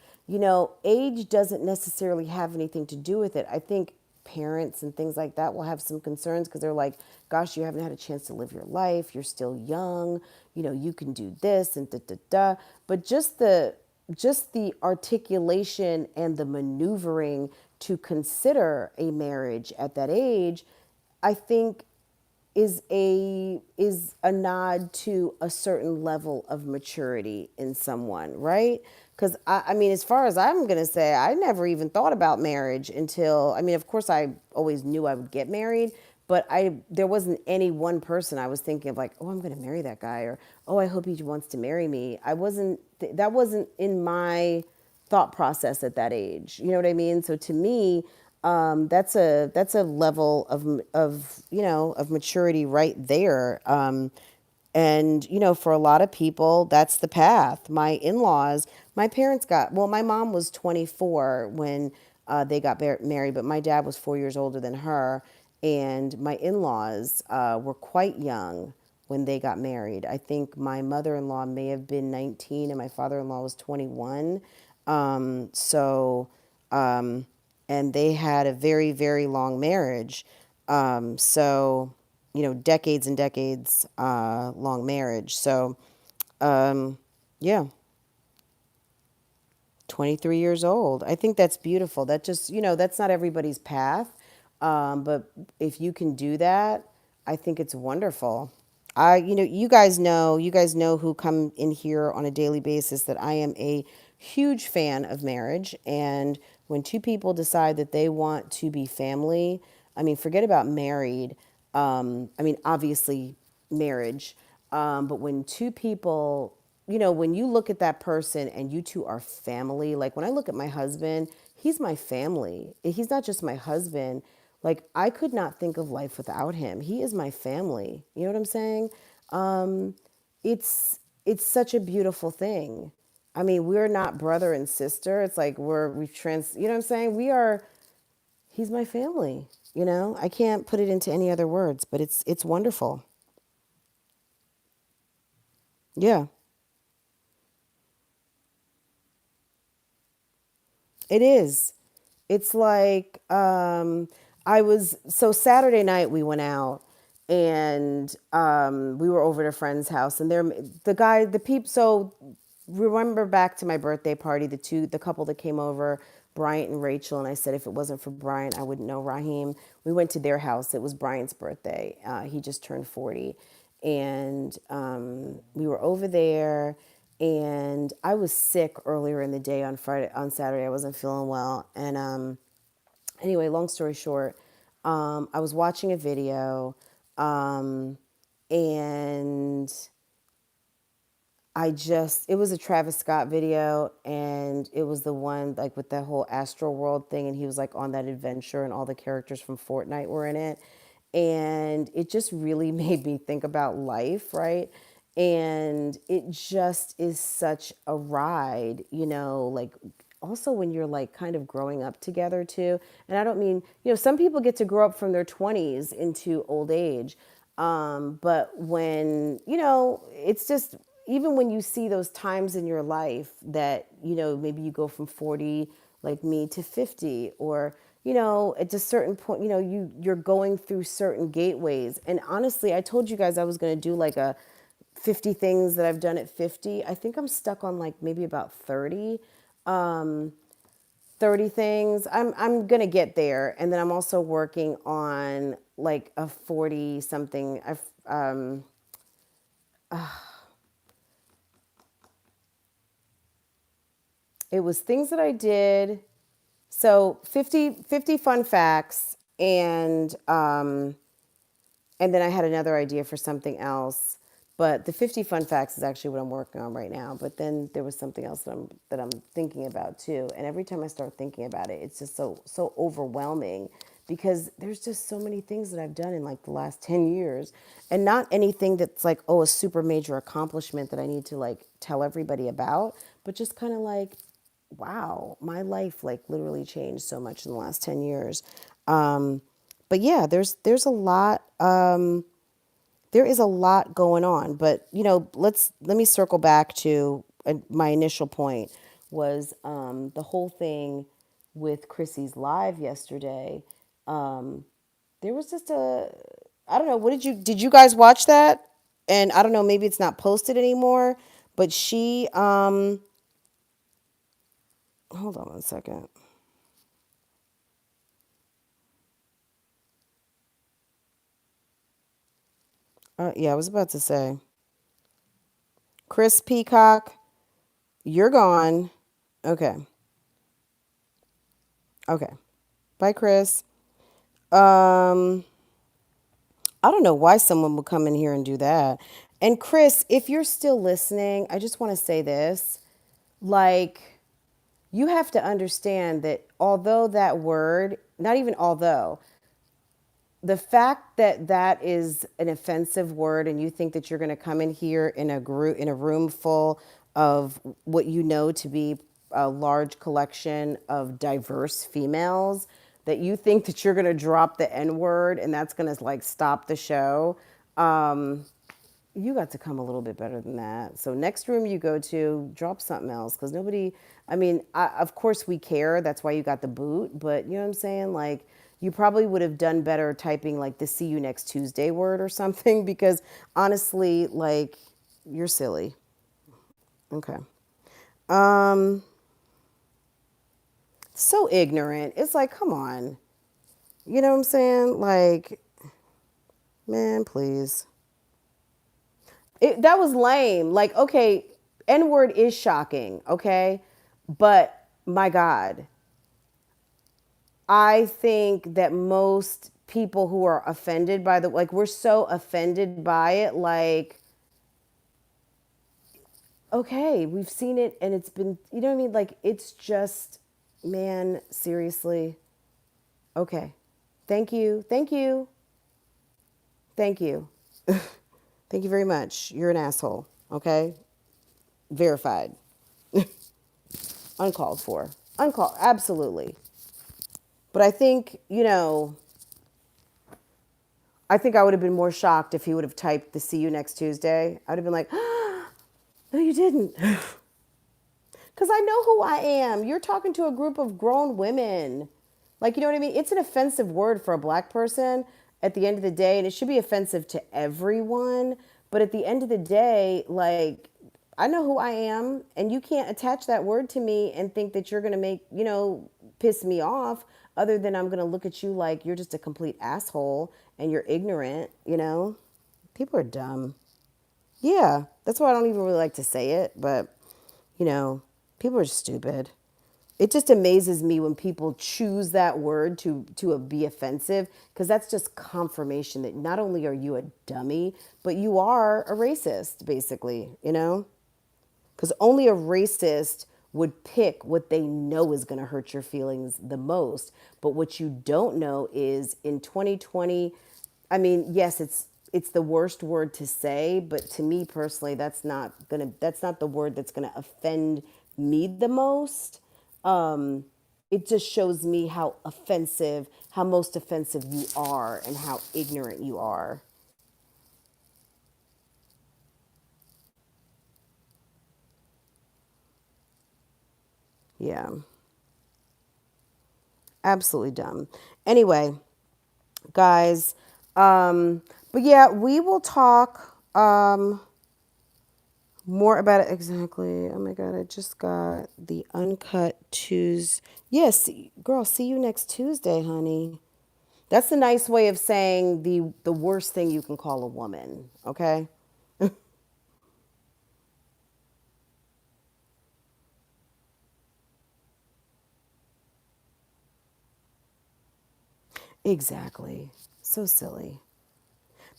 Age doesn't necessarily have anything to do with it. I think parents and things like that will have some concerns because they're like, gosh, you haven't had a chance to live your life, you're still young, you can do this and da da da. But just the articulation and the maneuvering to consider a marriage at that age, I think is a nod to a certain level of maturity in someone, right? Because I mean, as far as I'm gonna say, I never even thought about marriage until, I mean, of course, I always knew I would get married, but there wasn't any one person I was thinking of like, oh, I'm gonna marry that guy, or oh, I hope he wants to marry me. That wasn't in my thought process at that age. You know what I mean? So to me, that's a level of maturity right there. And for a lot of people, that's the path. My in-laws, my parents got well. My mom was 24 when they got married, but my dad was 4 years older than her, and my in-laws were quite young when they got married. I think my mother-in-law may have been 19 and my father-in-law was 21. So and they had a very, very long marriage. So, decades and decades long marriage. So, yeah, 23 years old. I think that's beautiful. That just, that's not everybody's path. But if you can do that, I think it's wonderful. You guys know who come in here on a daily basis that I am a huge fan of marriage. And when two people decide that they want to be family, I mean, forget about married. I mean, obviously marriage. But when two people, when you look at that person and you two are family, like when I look at my husband, he's my family. He's not just my husband. Like I could not think of life without him. He is my family. You know what I'm saying? Um, it's such a beautiful thing. I mean, we're not brother and sister. It's like you know what I'm saying? He's my family. I can't put it into any other words, but it's wonderful. Yeah. It is. It's like I was so Saturday night we went out and we were over at a friend's house and the peep. So remember back to my birthday party, the couple that came over, Bryant and Rachel, and I said if it wasn't for Bryant, I wouldn't know Raheem. We went to their house. It was Bryant's birthday. He just turned 40, and we were over there. And I was sick earlier in the day on Saturday. I wasn't feeling well, and anyway, long story short, I was watching a video, and it was a Travis Scott video, and it was the one like with the whole Astro World thing, and he was like on that adventure, and all the characters from Fortnite were in it. And it just really made me think about life, right? And it just is such a ride, like also when you're like kind of growing up together too. And I don't mean, some people get to grow up from their 20s into old age. But when, it's just, even when you see those times in your life that, maybe you go from 40 like me to 50, or, at a certain point, you're going through certain gateways. And honestly, I told you guys I was going to do like a 50 things that I've done at 50. I think I'm stuck on like maybe about 30. 30 things. I'm going to get there. And then I'm also working on like a 40 something. It was things that I did. So 50 fun facts, and then I had another idea for something else. But the 50 fun facts is actually what I'm working on right now. But then there was something else that I'm thinking about too. And every time I start thinking about it, it's just so overwhelming because there's just so many things that I've done in like the last 10 years, and not anything that's like, oh, a super major accomplishment that I need to like tell everybody about, but just kind of like, wow, my life like literally changed so much in the last 10 years. But yeah, there's a lot. There is a lot going on, but let me circle back to my initial point was the whole thing with Chrissy's live yesterday. There was just I don't know, did you guys watch that? And I don't know, maybe it's not posted anymore, but she hold on one second. Yeah, I was about to say, Chris Peacock, you're gone. Okay. Okay. Bye, Chris. Um, I don't know why someone would come in here and do that. And Chris, if you're still listening, I just want to say this. Like, you have to understand that although that word, not even although, the fact that that is an offensive word and you think that you're going to come in here in a room full of what you know to be a large collection of diverse females, that you think that you're going to drop the N word and that's going to like stop the show. You got to come a little bit better than that. So next room you go to, drop something else because nobody. I mean, of course we care. That's why you got the boot. But you know what I'm saying? Like you probably would have done better typing like the "see you next Tuesday" word or something because honestly, like you're silly. Okay. Um, so ignorant. It's like, come on. You know what I'm saying? Like, man, please. That was lame. Like, okay, N word is shocking, okay? But my God, I think that most people who are offended by the, like, we're so offended by it, like, okay, we've seen it and it's been, you know what I mean? Like, it's just, man, seriously. Okay. Thank you. Thank you. Thank you. Thank you very much. You're an asshole, okay? Verified. Uncalled for. Uncalled. Absolutely. But I think, I think I would have been more shocked if he would have typed the "see you next Tuesday." I would have been like, no, you didn't. Because I know who I am. You're talking to a group of grown women. Like, you know what I mean? It's an offensive word for a black person at the end of the day, and it should be offensive to everyone. But at the end of the day, like, I know who I am, and you can't attach that word to me and think that you're going to make, piss me off, other than I'm going to look at you like you're just a complete asshole and you're ignorant. People are dumb. Yeah, that's why I don't even really like to say it, but you know, people are stupid. It just amazes me when people choose that word to be offensive because that's just confirmation that not only are you a dummy, but you are a racist, basically. Because only a racist would pick what they know is going to hurt your feelings the most. But what you don't know is in 2020, I mean, yes, it's the worst word to say, but to me personally, that's not the word that's gonna offend me the most. It just shows me how most offensive you are, and how ignorant you are. Yeah, absolutely dumb. Anyway, guys, but yeah, we will talk more about it. Exactly. Oh my God, I just got the uncut Tuesday. Yes, girl, see you next Tuesday, honey. That's a nice way of saying the worst thing you can call a woman, okay? Exactly. So silly.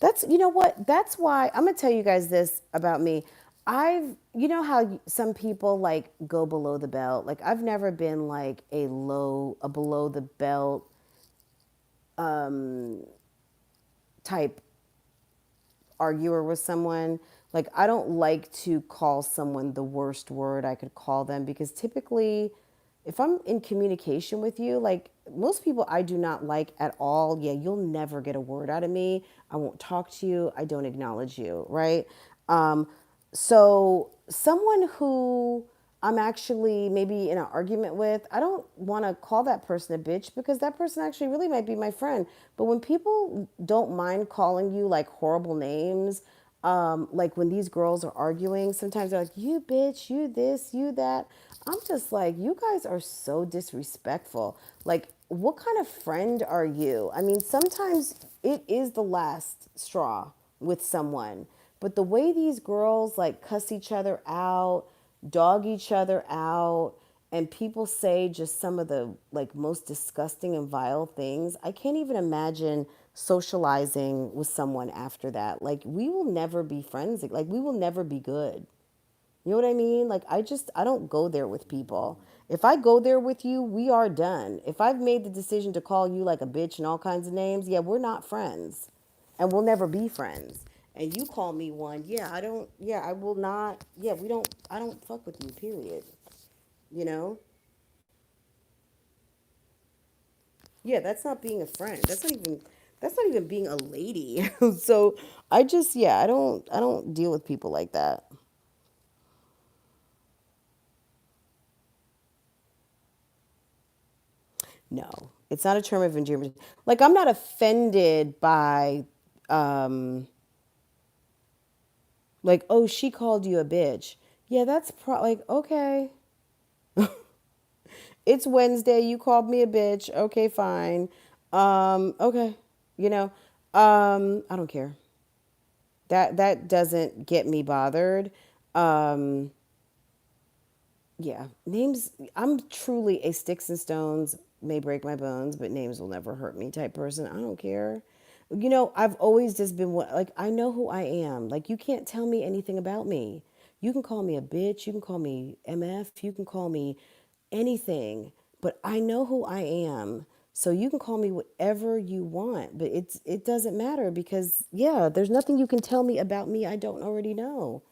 That's, you know what? That's why I'm going to tell you guys this about me. You know how some people like go below the belt? Like, I've never been like a below the belt type arguer with someone. Like, I don't like to call someone the worst word I could call them because typically, if I'm in communication with you, like most people I do not like at all, yeah, you'll never get a word out of me. I won't talk to you. I don't acknowledge you, right? Um, so, someone who I'm actually maybe in an argument with, I don't want to call that person a bitch because that person actually really might be my friend. But when people don't mind calling you like horrible names, like when these girls are arguing, sometimes they're like, you bitch, you this, you that. I'm just like, you guys are so disrespectful. Like, what kind of friend are you? I mean, sometimes it is the last straw with someone. But the way these girls like cuss each other out, dog each other out, and people say just some of the like most disgusting and vile things, I can't even imagine socializing with someone after that. Like, we will never be friends. Like, we will never be good. You know what I mean? Like, I don't go there with people. If I go there with you, we are done. If I've made the decision to call you like a bitch and all kinds of names, yeah, we're not friends. And we'll never be friends. And you call me one, yeah, I will not, yeah, I don't fuck with you, period. You know? Yeah, that's not being a friend. That's not even being a lady. So, I just, yeah, I don't deal with people like that. No, it's not a term of endearment. Like, I'm not offended by, um, like, oh, she called you a bitch. Yeah, that's like, okay, it's Wednesday. You called me a bitch. Okay, fine. Okay, you know, I don't care. That doesn't get me bothered. Um, yeah, names. I'm truly a sticks and stones may break my bones, but names will never hurt me type person. I don't care. I've always just been like, I know who I am. Like, you can't tell me anything about me. You can call me a bitch. You can call me MF. You can call me anything, but I know who I am. So you can call me whatever you want, but it doesn't matter because yeah, there's nothing you can tell me about me I don't already know.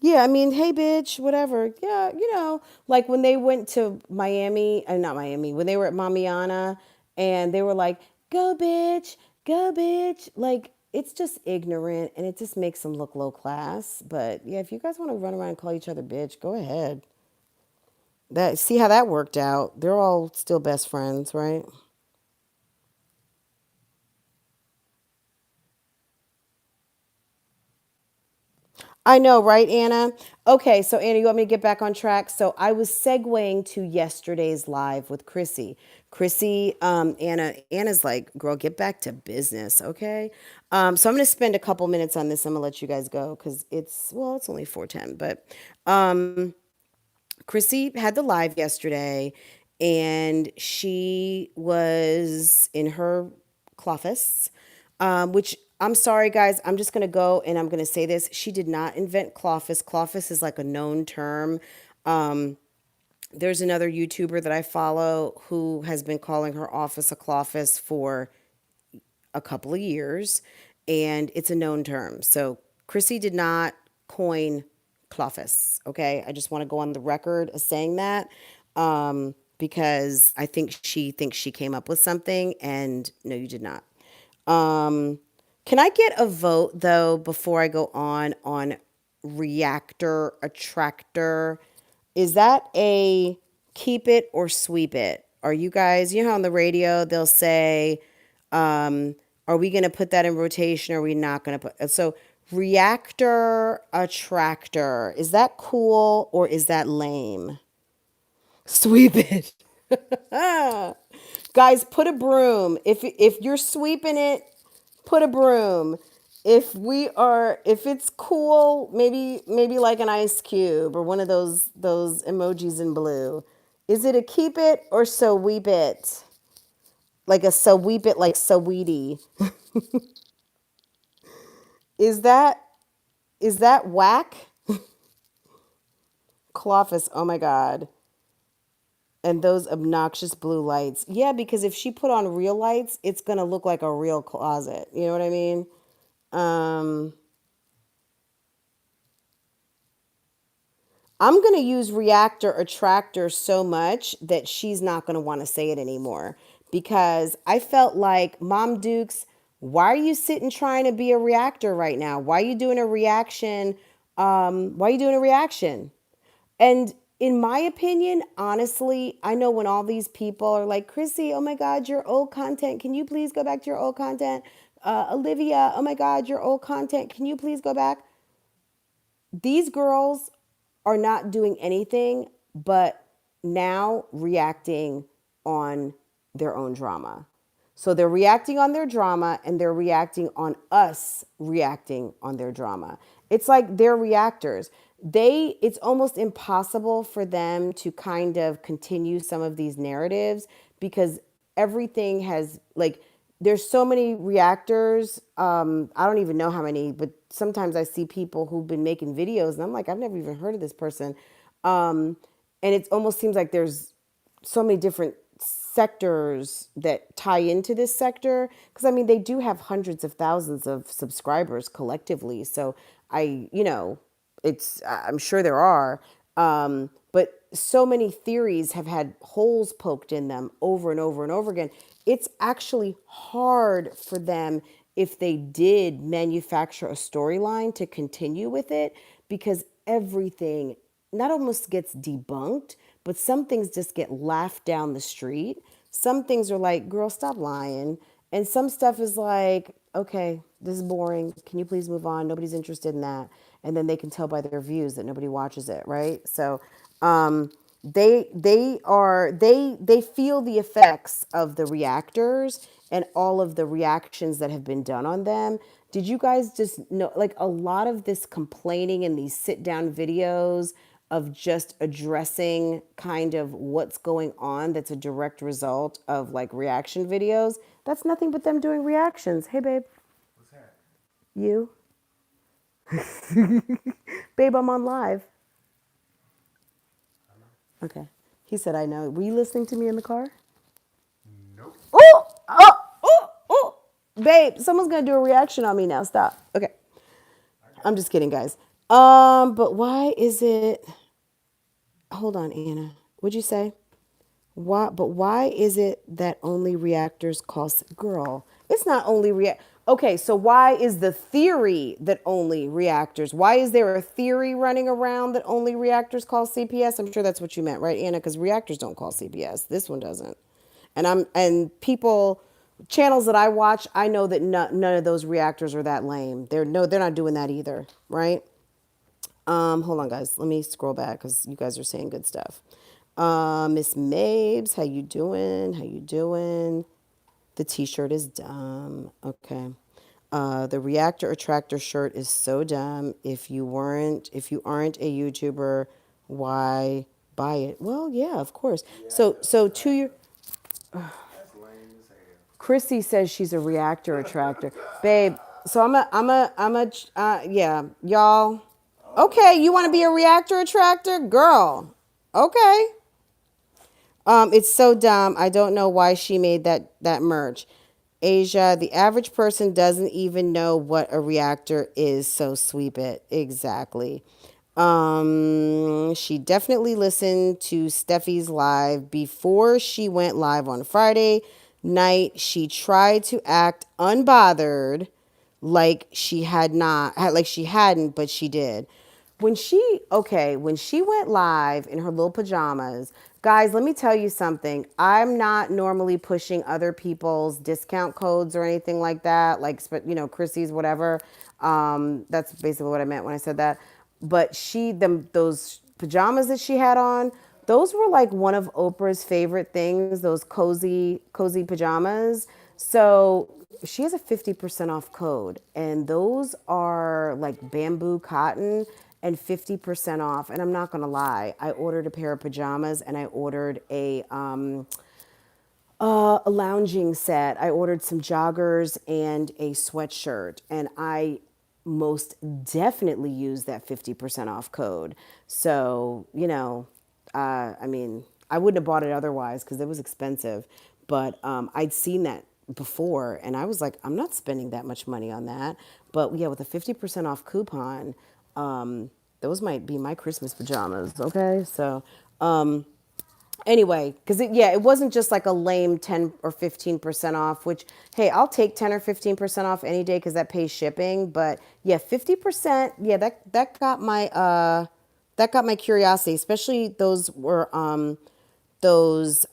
Yeah, I mean, hey, bitch, whatever. Yeah, like when they went to Miami, not Miami, when they were at Mamiana and they were like, go, bitch. Like, it's just ignorant and it just makes them look low class. But yeah, if you guys want to run around and call each other bitch, go ahead. See how that worked out. They're all still best friends, right? I know, right, Anna? Okay, so Anna, you want me to get back on track? So I was segueing to yesterday's live with Chrissy. Chrissy, Anna's like, girl, get back to business, okay? So I'm gonna spend a couple minutes on this. I'm gonna let you guys go because it's only 4:10, but Chrissy had the live yesterday and she was in her cloffice, which I'm sorry, guys. I'm just going to go and I'm going to say this. She did not invent cloffice. Cloffice is like a known term. There's another YouTuber that I follow who has been calling her office a cloffice for a couple of years, and it's a known term. So Chrissy did not coin cloffice. Okay, I just want to go on the record as saying that because I think she thinks she came up with something, and no, you did not. Can I get a vote though before I go on Reactor Attractor? Is that a keep it or sweep it? Are you guys, you know how on the radio they'll say, are we going to put that in rotation or are we not going to put so Reactor Attractor, is that cool or is that lame? Sweep it. Guys, put a broom. If you're sweeping it, put a broom. If it's cool, maybe like an ice cube or one of those emojis in blue. Is it a keep it or so weep it? Like a so weep it like so weedy. Is that is that whack? Cloffice, oh my god. And those obnoxious blue lights. Yeah, because if she put on real lights, it's gonna look like a real closet. You know what I mean? Um, I'm going to use Reactor Attractor so much that she's not going to want to say it anymore because I felt like, Mom Dukes, why are you sitting trying to be a reactor right now? Why are you doing a reaction? Why are you doing a reaction? And in my opinion, honestly, I know when all these people are like, Chrissy, oh my God, your old content. Can you please go back to your old content? Olivia, oh my God, your old content. Can you please go back? These girls are not doing anything but now reacting on their own drama. So they're reacting on their drama and they're reacting on us reacting on their drama. It's like they're reactors. It's almost impossible for them to kind of continue some of these narratives because everything has like there's so many reactors. I don't even know how many, but sometimes I see people who've been making videos and I'm like, I've never even heard of this person. And it almost seems like there's so many different sectors that tie into this sector. Because I mean, they do have hundreds of thousands of subscribers collectively. So I'm sure there are. But so many theories have had holes poked in them over and over and over again. It's actually hard for them if they did manufacture a storyline to continue with it because everything not almost gets debunked, but some things just get laughed down the street. Some things are like, girl, stop lying. And some stuff is like, okay, this is boring. Can you please move on? Nobody's interested in that. And then they can tell by their views that nobody watches it, right? So they feel the effects of the reactors and all of the reactions that have been done on them. Did you guys just know, like, a lot of this complaining in these sit down videos of just addressing kind of what's going on that's a direct result of like reaction videos? That's nothing but them doing reactions. Hey babe. What's that? You. Babe, I'm on live. Okay. He said, I know. Were you listening to me in the car? Nope. Oh, oh, oh, oh. Babe, someone's going to do a reaction on me now. Stop. Okay. I'm just kidding, guys. But why is it... Hold on, Anna. What'd you say? Why is it that only reactors cause... Girl, it's not only react... Okay, so why is the theory that only reactors... Why is there a theory running around that only reactors cause CPS? I'm sure that's what you meant, right, Anna? Because reactors don't cause CPS. This one doesn't. And people... Channels that I watch, I know that none of those reactors are that lame. They're not doing that either, right? Hold on, guys. Let me scroll back because you guys are saying good stuff. Miss Mabes, how you doing? How you doing? The t-shirt is dumb. Okay. The Reactor Attractor shirt is so dumb. If you aren't a YouTuber, why buy it? Well, yeah, of course. So to your Chrissy says she's a reactor attractor. Babe, so yeah, y'all. Okay, you want to be a reactor attractor? Girl. Okay. It's so dumb. I don't know why she made that merch. Asia, the average person doesn't even know what a reactor is, so sweep it. Exactly. She definitely listened to Steffi's live before she went live on Friday night. She tried to act unbothered like she hadn't, but she did. When she went live in her little pajamas, guys, let me tell you something. I'm not normally pushing other people's discount codes or anything like that, like, Chrissy's, whatever. That's basically what I meant when I said that. But those pajamas that she had on, those were like one of Oprah's favorite things, those cozy pajamas. So she has a 50% off code, and those are like bamboo cotton and 50% off. And I'm not gonna lie, I ordered a pair of pajamas and I ordered a lounging set. I ordered some joggers and a sweatshirt, and I most definitely used that 50% off code. So, I mean, I wouldn't have bought it otherwise because it was expensive, but I'd seen that before and I was like, I'm not spending that much money on that. But yeah, with a 50% off coupon, those might be my Christmas pajamas. Okay. So, anyway, because it wasn't just like a lame 10 or 15% off, which, hey, I'll take 10 or 15% off any day because that pays shipping. But yeah, 50%, yeah, that got my curiosity, especially they were on Oprah's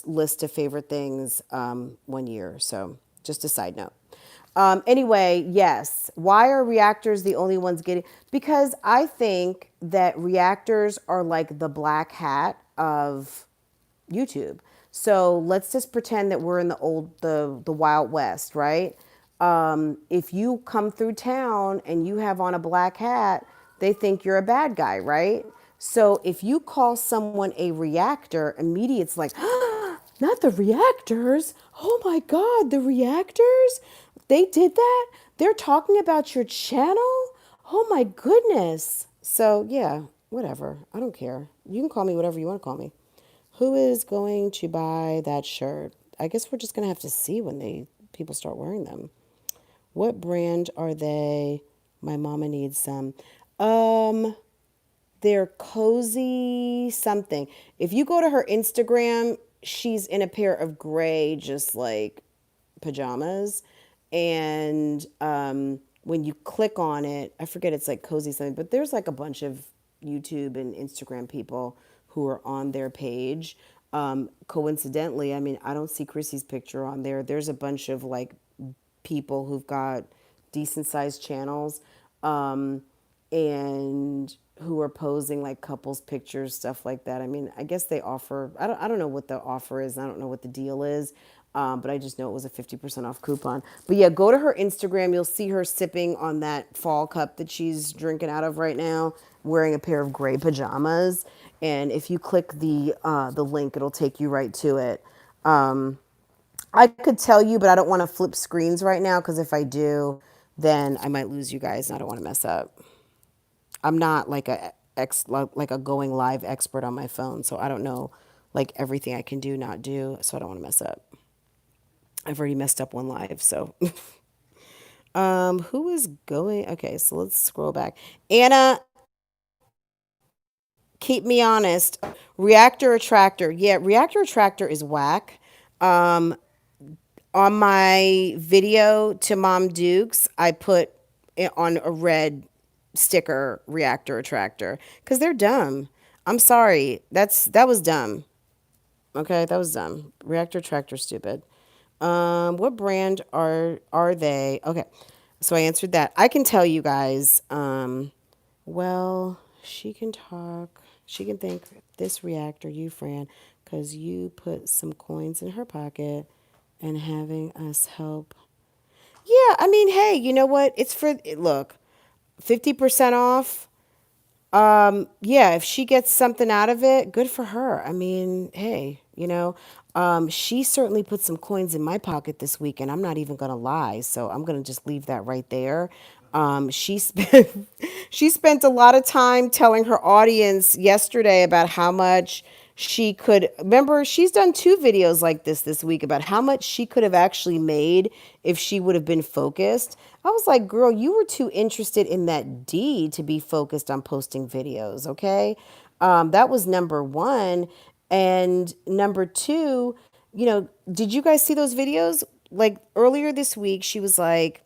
list of favorite things one year. So just a side note. Anyway, yes. Why are reactors the only ones getting? Because I think that reactors are like the black hat of YouTube. So let's just pretend that we're in the Wild West, right? If you come through town and you have on a black hat, they think you're a bad guy, right? So if you call someone a reactor, immediately it's like, not the reactors. Oh my God, the reactors? They did that? They're talking about your channel? Oh my goodness. So yeah, whatever. I don't care. You can call me whatever you want to call me. Who is going to buy that shirt? I guess we're just going to have to see when people start wearing them. What brand are they? My mama needs some. They're cozy something. If you go to her Instagram, she's in a pair of gray, just like pajamas. And when you click on it, I forget it's like cozy something, but there's like a bunch of YouTube and Instagram people who are on their page. Coincidentally, I mean, I don't see Chrissy's picture on there. There's a bunch of like people who've got decent sized channels and who are posing like couples pictures, stuff like that. I mean, I guess they offer, I don't know what the offer is. I don't know what the deal is. But I just know it was a 50% off coupon. But yeah, go to her Instagram. You'll see her sipping on that fall cup that she's drinking out of right now, wearing a pair of gray pajamas. And if you click the link, it'll take you right to it. I could tell you, but I don't want to flip screens right now because if I do, then I might lose you guys, and I don't want to mess up. I'm not like like a going live expert on my phone, so I don't know like everything I can do, not do, so I don't want to mess up. I've already messed up one live, so who is going? Okay, so let's scroll back. Anna, keep me honest. Reactor Attractor. Yeah, Reactor Attractor is whack. On my video to Mom Dukes, I put it on a red sticker Reactor Attractor because they're dumb. I'm sorry. That was dumb. Okay, that was dumb. Reactor Attractor stupid. What brand are they? Okay, so I answered that. I can tell you guys. Well, she can talk. She can thank this reactor, you, Fran, because you put some coins in her pocket and having us help. Yeah, I mean, hey, you know what? It's for, look, 50% off. Yeah, if she gets something out of it, good for her. I mean, hey, she certainly put some coins in my pocket this week, and I'm not even gonna lie. So I'm gonna just leave that right there. She spent she spent a lot of time telling her audience yesterday about how much she could remember she's done two videos like this week about how much she could have actually made if she would have been focused. I was like, girl, you were too interested in that D to be focused on posting videos, okay? That was number one. And number two, did you guys see those videos? Like earlier this week, she was like,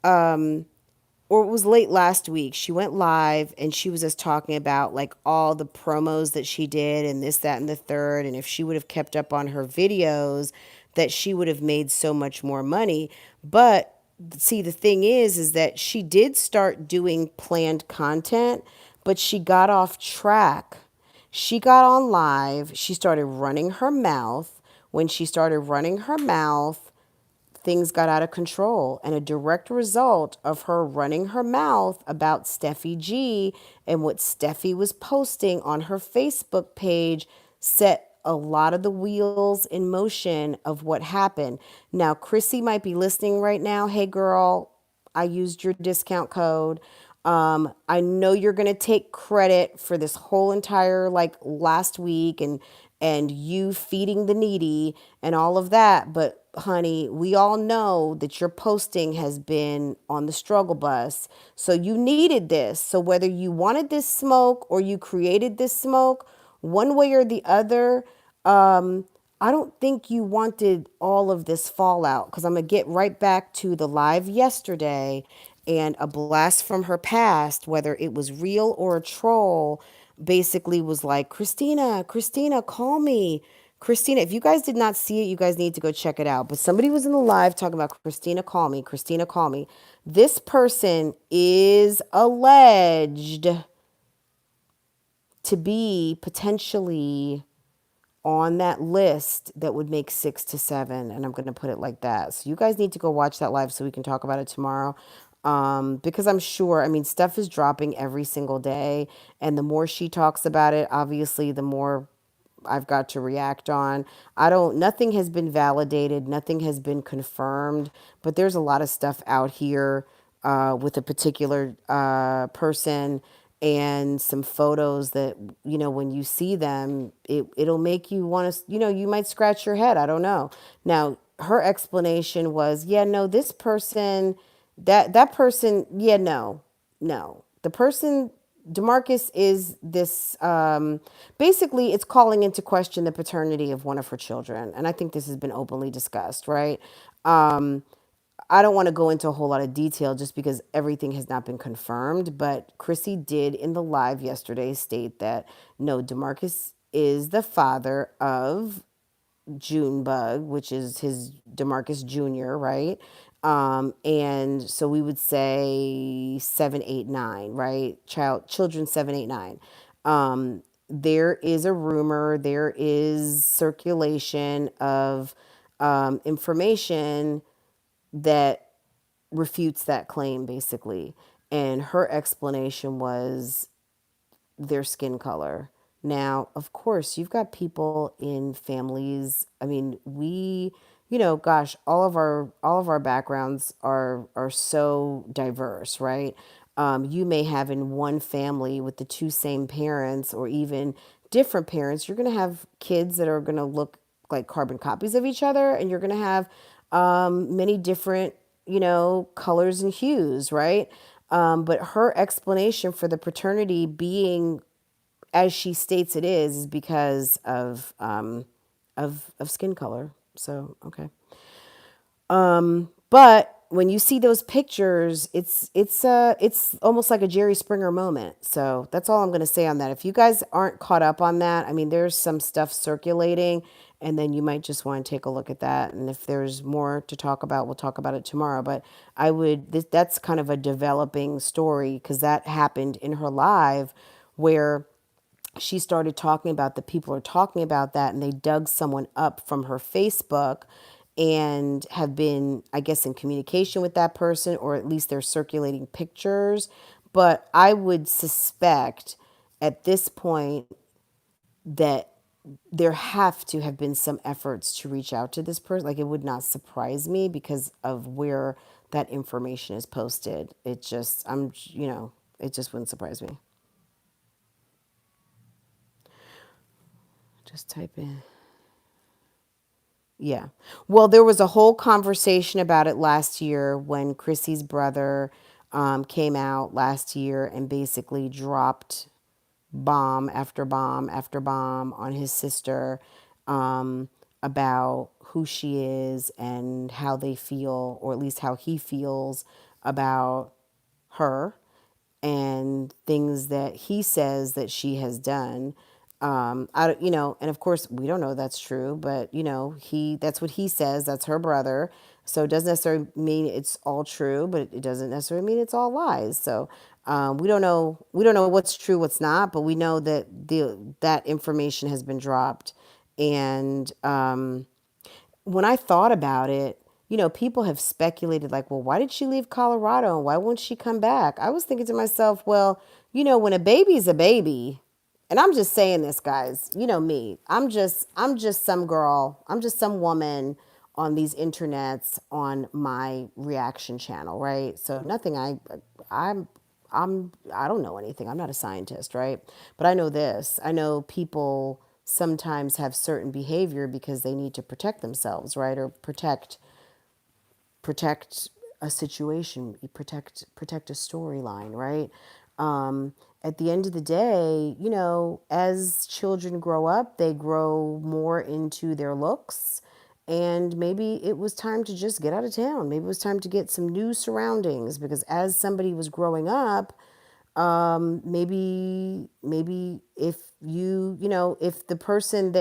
or it was late last week, she went live and she was just talking about like all the promos that she did and this, that, and the third. And if she would have kept up on her videos, that she would have made so much more money. But see, the thing is that she did start doing planned content, but she got off track. She got on live, she started running her mouth. When she started running her mouth, things got out of control. And a direct result of her running her mouth about Steffi G and what Steffi was posting on her Facebook page set a lot of the wheels in motion of what happened. Now, Chrissy might be listening right now. Hey, girl, I used your discount code. I know you're gonna take credit for this whole entire like last week and you feeding the needy and all of that, but honey, we all know that your posting has been on the struggle bus. So you needed this. So whether you wanted this smoke or you created this smoke, one way or the other, I don't think you wanted all of this fallout because I'm going to get right back to the live yesterday and a blast from her past, whether it was real or a troll, basically was like, Christina, call me. Christina, if you guys did not see it, you guys need to go check it out. But somebody was in the live talking about Christina, call me. Christina, call me. This person is alleged to be potentially on that list that would make 6 to 7, and I'm going to put it like that. So you guys need to go watch that live so we can talk about it tomorrow. Because I'm sure, I mean, stuff is dropping every single day, and the more she talks about it, obviously, the more I've got to react on. Nothing has been validated, nothing has been confirmed, but there's a lot of stuff out here with a particular person and some photos that, when you see them, it'll make you want to, you might scratch your head. I don't know. Now, her explanation was, yeah, no, this person, that person, yeah, no, no. The person DeMarcus is this, basically, it's calling into question the paternity of one of her children. And I think this has been openly discussed, right? Um, I don't want to go into a whole lot of detail just because everything has not been confirmed, but Chrissy did in the live yesterday state that no, DeMarcus is the father of Junebug, which is his Demarcus Jr., right? And so we would say 7, 8, 9, right? Children 7, 8, 9. There is a rumor, there is circulation of information that refutes that claim, basically. And her explanation was their skin color. Now, of course, you've got people in families. I mean, gosh, all of our backgrounds are so diverse, right? You may have in one family with the two same parents, or even different parents. You're going to have kids that are going to look like carbon copies of each other, and you're going to have many different, colors and hues, right? But her explanation for the paternity being as she states it is because of skin color. So okay. But when you see those pictures, it's almost like a Jerry Springer moment. So that's all I'm going to say on that. If you guys aren't caught up on that, I mean, there's some stuff circulating, and then you might just want to take a look at that. And if there's more to talk about, we'll talk about it tomorrow. But that's kind of a developing story because that happened in her live, where she started talking about that people are talking about that, and they dug someone up from her Facebook and have been, I guess, in communication with that person, or at least they're circulating pictures. But I would suspect at this point that there have to have been some efforts to reach out to this person. Like, it would not surprise me because of where that information is posted. It just wouldn't surprise me. Just type in. Yeah. Well, there was a whole conversation about it last year when Chrissy's brother came out last year and basically dropped bomb after bomb after bomb on his sister, about who she is and how they feel, or at least how he feels about her, and things that he says that she has done. And of course we don't know that's true, but that's what he says. That's her brother. So it doesn't necessarily mean it's all true, but it doesn't necessarily mean it's all lies. So we don't know. We don't know what's true, what's not, but we know that that information has been dropped, and when I thought about it, people have speculated like, well, why did she leave Colorado and why won't she come back? I was thinking to myself, well, when a baby's a baby, and I'm just saying this, guys, you know me, I'm just some girl, I'm just some woman on these internets on my reaction channel, right? So nothing I'm I don't know anything. I'm not a scientist, right? But I know this. I know people sometimes have certain behavior because they need to protect themselves, right? Or protect a situation, protect a storyline, right? At the end of the day, as children grow up, they grow more into their looks, and maybe it was time to just get out of town. Maybe it was time to get some new surroundings, because as somebody was growing up, maybe if if the person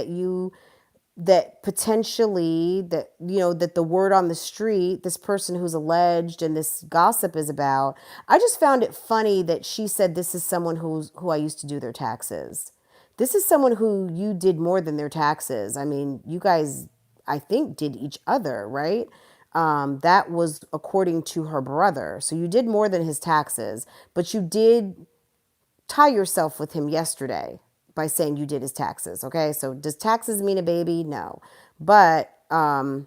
that potentially, that the word on the street, this person who's alleged and this gossip is about, I just found it funny that she said this is someone who I used to do their taxes. This is someone who you did more than their taxes. I mean, you guys, I think, did each other, right? That was according to her brother. So you did more than his taxes, but you did tie yourself with him yesterday by saying you did his taxes. Okay. So does taxes mean a baby? No. But, you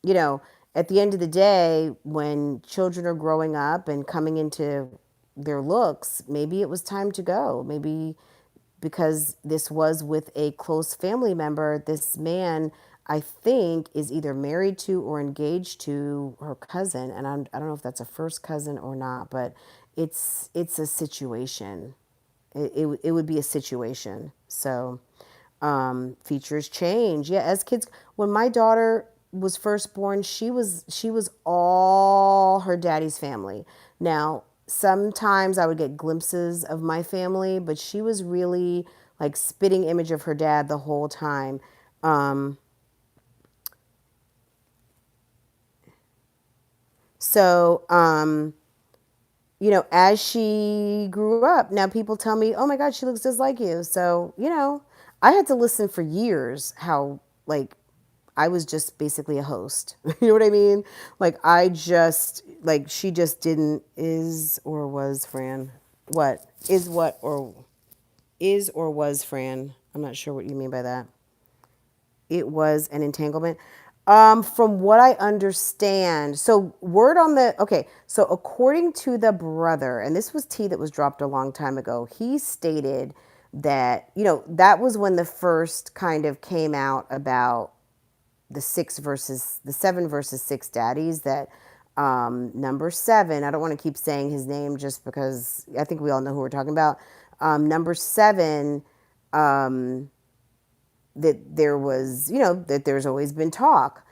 know, at the end of the day, when children are growing up and coming into their looks, maybe it was time to go. Maybe because this was with a close family member, this man, I think, is either married to or engaged to her cousin. I don't know if that's a first cousin or not, but it's a situation. It would be a situation. So features change. Yeah, as kids, when my daughter was first born, she was all her daddy's family. Now, sometimes I would get glimpses of my family, but she was really like spitting image of her dad the whole time. So, as she grew up, now people tell me, oh my God, she looks just like you. So, I had to listen for years how, like, I was just basically a host. You know what I mean? Like, she just didn't, is or was Fran. What is or was Fran? I'm not sure what you mean by that. It was an entanglement. From what I understand, so word on the, okay, so according to the brother, and this was tea that was dropped a long time ago, he stated that, that was when the first kind of came out about the seven versus six daddies, that number seven, I don't want to keep saying his name just because I think we all know who we're talking about. Number seven, that there was, that there's always been talk.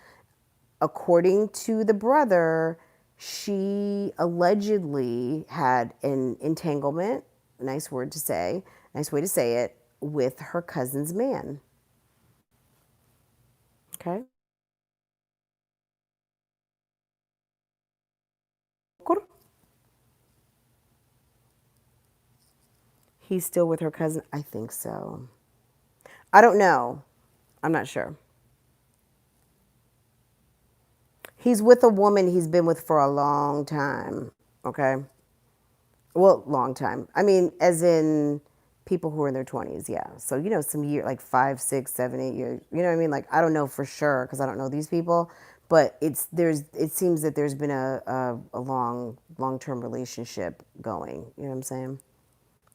According to the brother, she allegedly had an entanglement, nice word to say, nice way to say it, with her cousin's man. Okay. He's still with her cousin? I think so. I don't know. I'm not sure. He's with a woman he's been with for a long time. Okay. Well, long time. I mean, as in people who are in their 20s, yeah. So, some year, like 5, 6, 7, 8 years. You know what I mean? Like, I don't know for sure because I don't know these people, but it seems that there's been a long-term relationship going. You know what I'm saying?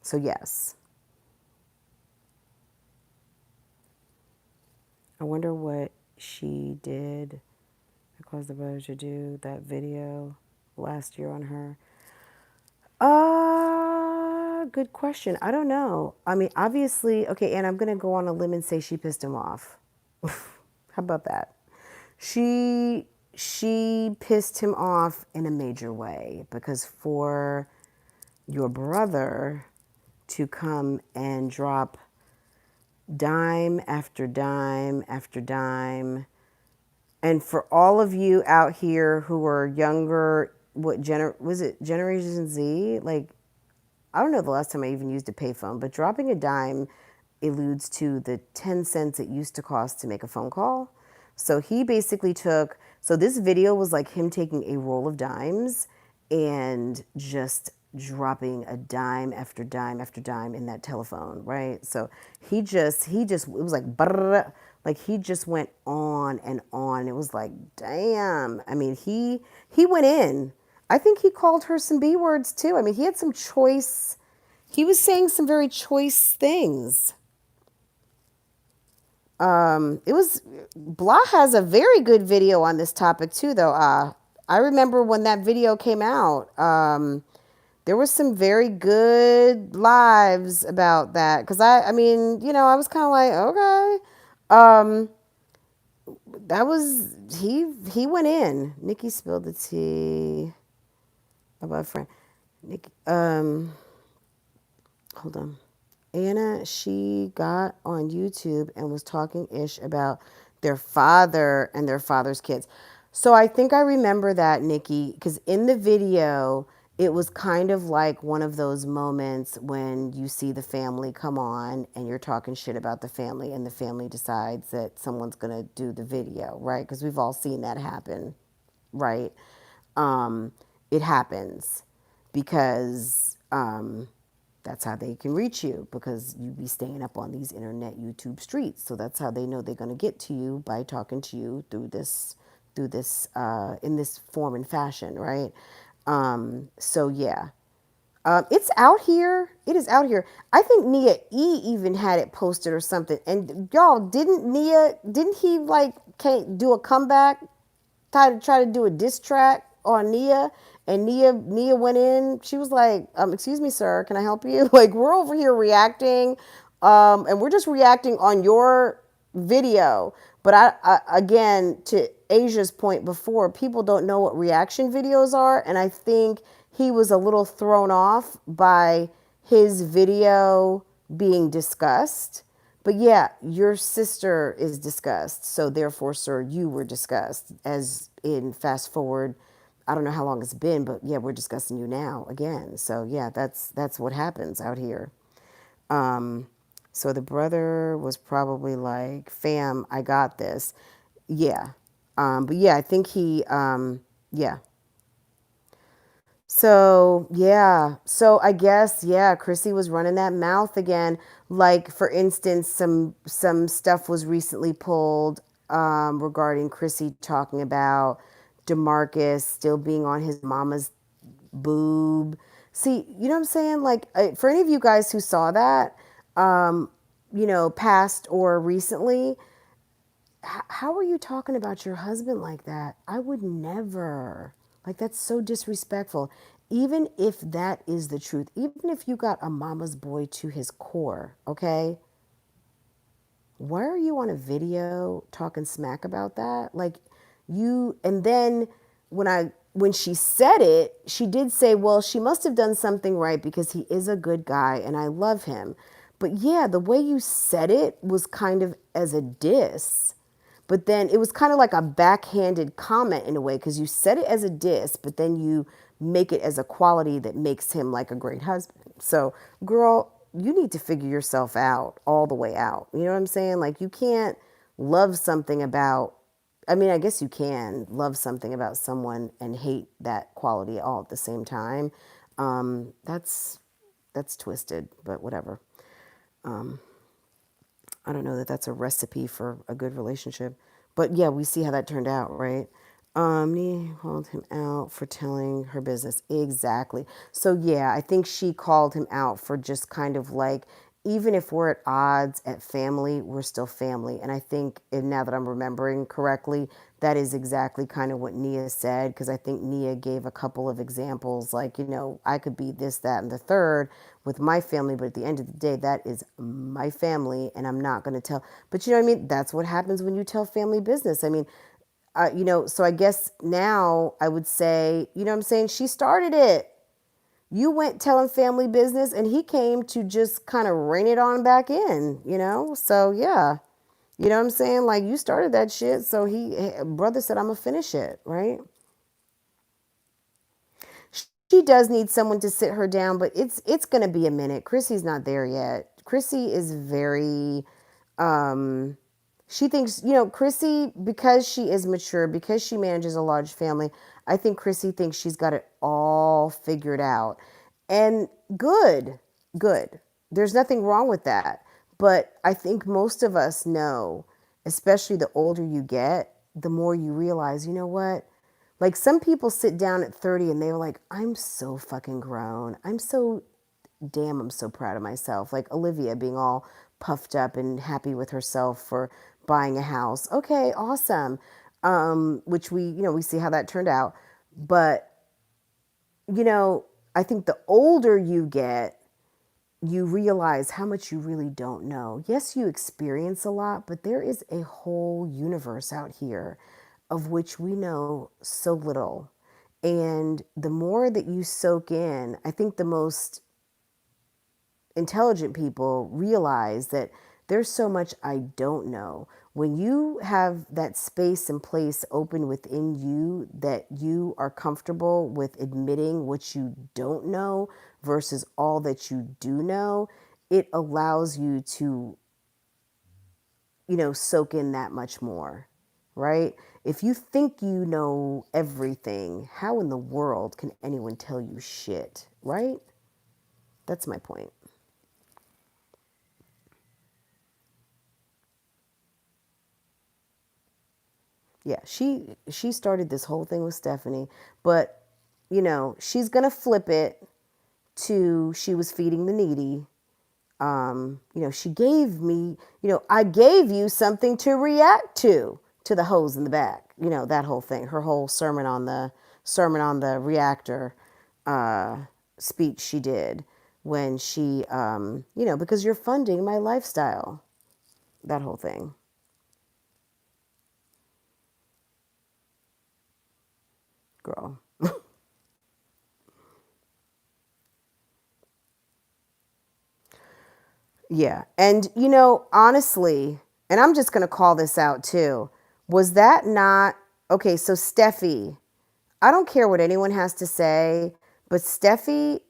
So, yes. I wonder what she did that caused the brother to do that video last year on her. Good question. I don't know. I mean, obviously, okay, and I'm gonna go on a limb and say she pissed him off. How about that? She pissed him off in a major way because for your brother to come and drop dime after dime after dime, and for all of you out here who are younger, was it Generation Z? Like, I don't know the last time I even used a payphone, but dropping a dime alludes to the 10 cents it used to cost to make a phone call. So he basically so this video was like him taking a roll of dimes and just dropping a dime after dime after dime in that telephone, right? So it was like, brrr, like he just went on and on. It was like, damn. I mean, he went in. I think he called her some B words too. I mean, he had some choice, he was saying some very choice things. It was, Blah has a very good video on this topic too, though. I remember when that video came out, there were some very good lives about that. Because I mean, I was kind of like, okay. That was, he went in. Nikki spilled the tea about a friend. Nikki, hold on. Anna, she got on YouTube and was talking ish about their father and their father's kids. So I think I remember that, Nikki, because in the video, it was kind of like one of those moments when you see the family come on and you're talking shit about the family and the family decides that someone's going to do the video, right? Because we've all seen that happen, right? It happens because that's how they can reach you, because you be staying up on these internet YouTube streets. So that's how they know they're going to get to you, by talking to you through this in this form and fashion, right? So yeah, it's out here. It is out here. I think Nia E even had it posted or something. And y'all, didn't he like can't do a comeback, try to do a diss track on Nia, And Nia went in. She was like, "Excuse me, sir, can I help you?" Like, we're over here reacting, and we're just reacting on your video. But I again, to Asia's point before, people don't know what reaction videos are, and I think he was a little thrown off by his video being discussed. But yeah, your sister is discussed. So therefore, sir, you were discussed. As in fast forward, I don't know how long it's been, but yeah, we're discussing you now again. So yeah, that's what happens out here. Um, so the brother was probably like, "Fam, I got this." Yeah. But yeah, I think yeah. So yeah, so I guess yeah, Chrissy was running that mouth again. Like for instance, some stuff was recently pulled regarding Chrissy talking about DeMarcus still being on his mama's boob. See, you know what I'm saying? Like for any of you guys who saw that, past or recently, how are you talking about your husband like that? I would never. Like, that's so disrespectful. Even if that is the truth, even if you got a mama's boy to his core, okay? Why are you on a video talking smack about that? Like, and then when she said it, she did say, well, she must have done something right because he is a good guy and I love him. But yeah, the way you said it was kind of as a diss. But then it was kind of like a backhanded comment in a way because you said it as a diss, but then you make it as a quality that makes him like a great husband. So, girl, you need to figure yourself out all the way out. You know what I'm saying? Like, you can't love something about, I mean, I guess you can love something about someone and hate that quality all at the same time. That's twisted, but whatever. I don't know that that's a recipe for a good relationship. But yeah, we see how that turned out, right? Nee called him out for telling her business. Exactly. So yeah, I think she called him out for just kind of like, even if we're at odds at family, we're still family. And I think, and now that I'm remembering correctly, that is exactly kind of what Nia said, because I think Nia gave a couple of examples, like, I could be this, that, and the third with my family, but at the end of the day, that is my family, and I'm not going to tell. But you know what I mean? That's what happens when you tell family business. I mean, so I guess now I would say, you know what I'm saying? She started it. You went telling family business, and he came to just kind of rein it on back in. So yeah. You know what I'm saying? Like, you started that shit, so brother said, I'm gonna finish it, right? She does need someone to sit her down, but it's gonna be a minute. Chrissy's not there yet. Chrissy is very she thinks, Chrissy, because she is mature, because she manages a large family, I think Chrissy thinks she's got it all figured out. And good, good. There's nothing wrong with that. But I think most of us know, especially the older you get, the more you realize, you know what? Like, some people sit down at 30 and they're like, I'm so fucking grown. I'm so proud of myself. Like Olivia being all puffed up and happy with herself for buying a house. Okay, awesome. Which we see how that turned out. But, you know, I think the older you get, you realize how much you really don't know. Yes, you experience a lot, but there is a whole universe out here of which we know so little. And the more that you soak in, I think the most intelligent people realize that there's so much I don't know. When you have that space and place open within you that you are comfortable with admitting what you don't know versus all that you do know, it allows you to, soak in that much more, right? If you think you know everything, how in the world can anyone tell you shit, right? That's my point. Yeah, she started this whole thing with Stephanie, but she's gonna flip it to she was feeding the needy. She gave me, I gave you something to react to the hose in the back. That whole thing, her whole sermon on the sermon on the reactor speech she did when she, because you're funding my lifestyle, that whole thing. Girl. Yeah. And, honestly, and I'm just going to call this out too. Was that not okay? So, Steffi, I don't care what anyone has to say, but Steffi,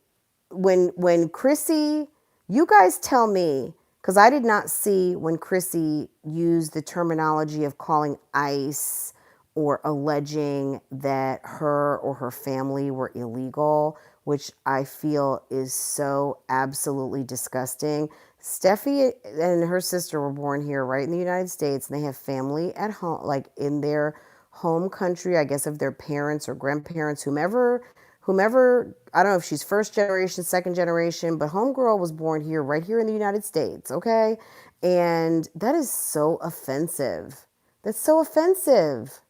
when Chrissy, you guys tell me, because I did not see when Chrissy used the terminology of calling ICE or alleging that her or her family were illegal, which I feel is so absolutely disgusting. Steffi and her sister were born here, right in the United States, and they have family at home, like in their home country, I guess, of their parents or grandparents, whomever, I don't know if she's first generation, second generation, but homegirl was born here, right here in the United States, okay? And that is so offensive. That's so offensive.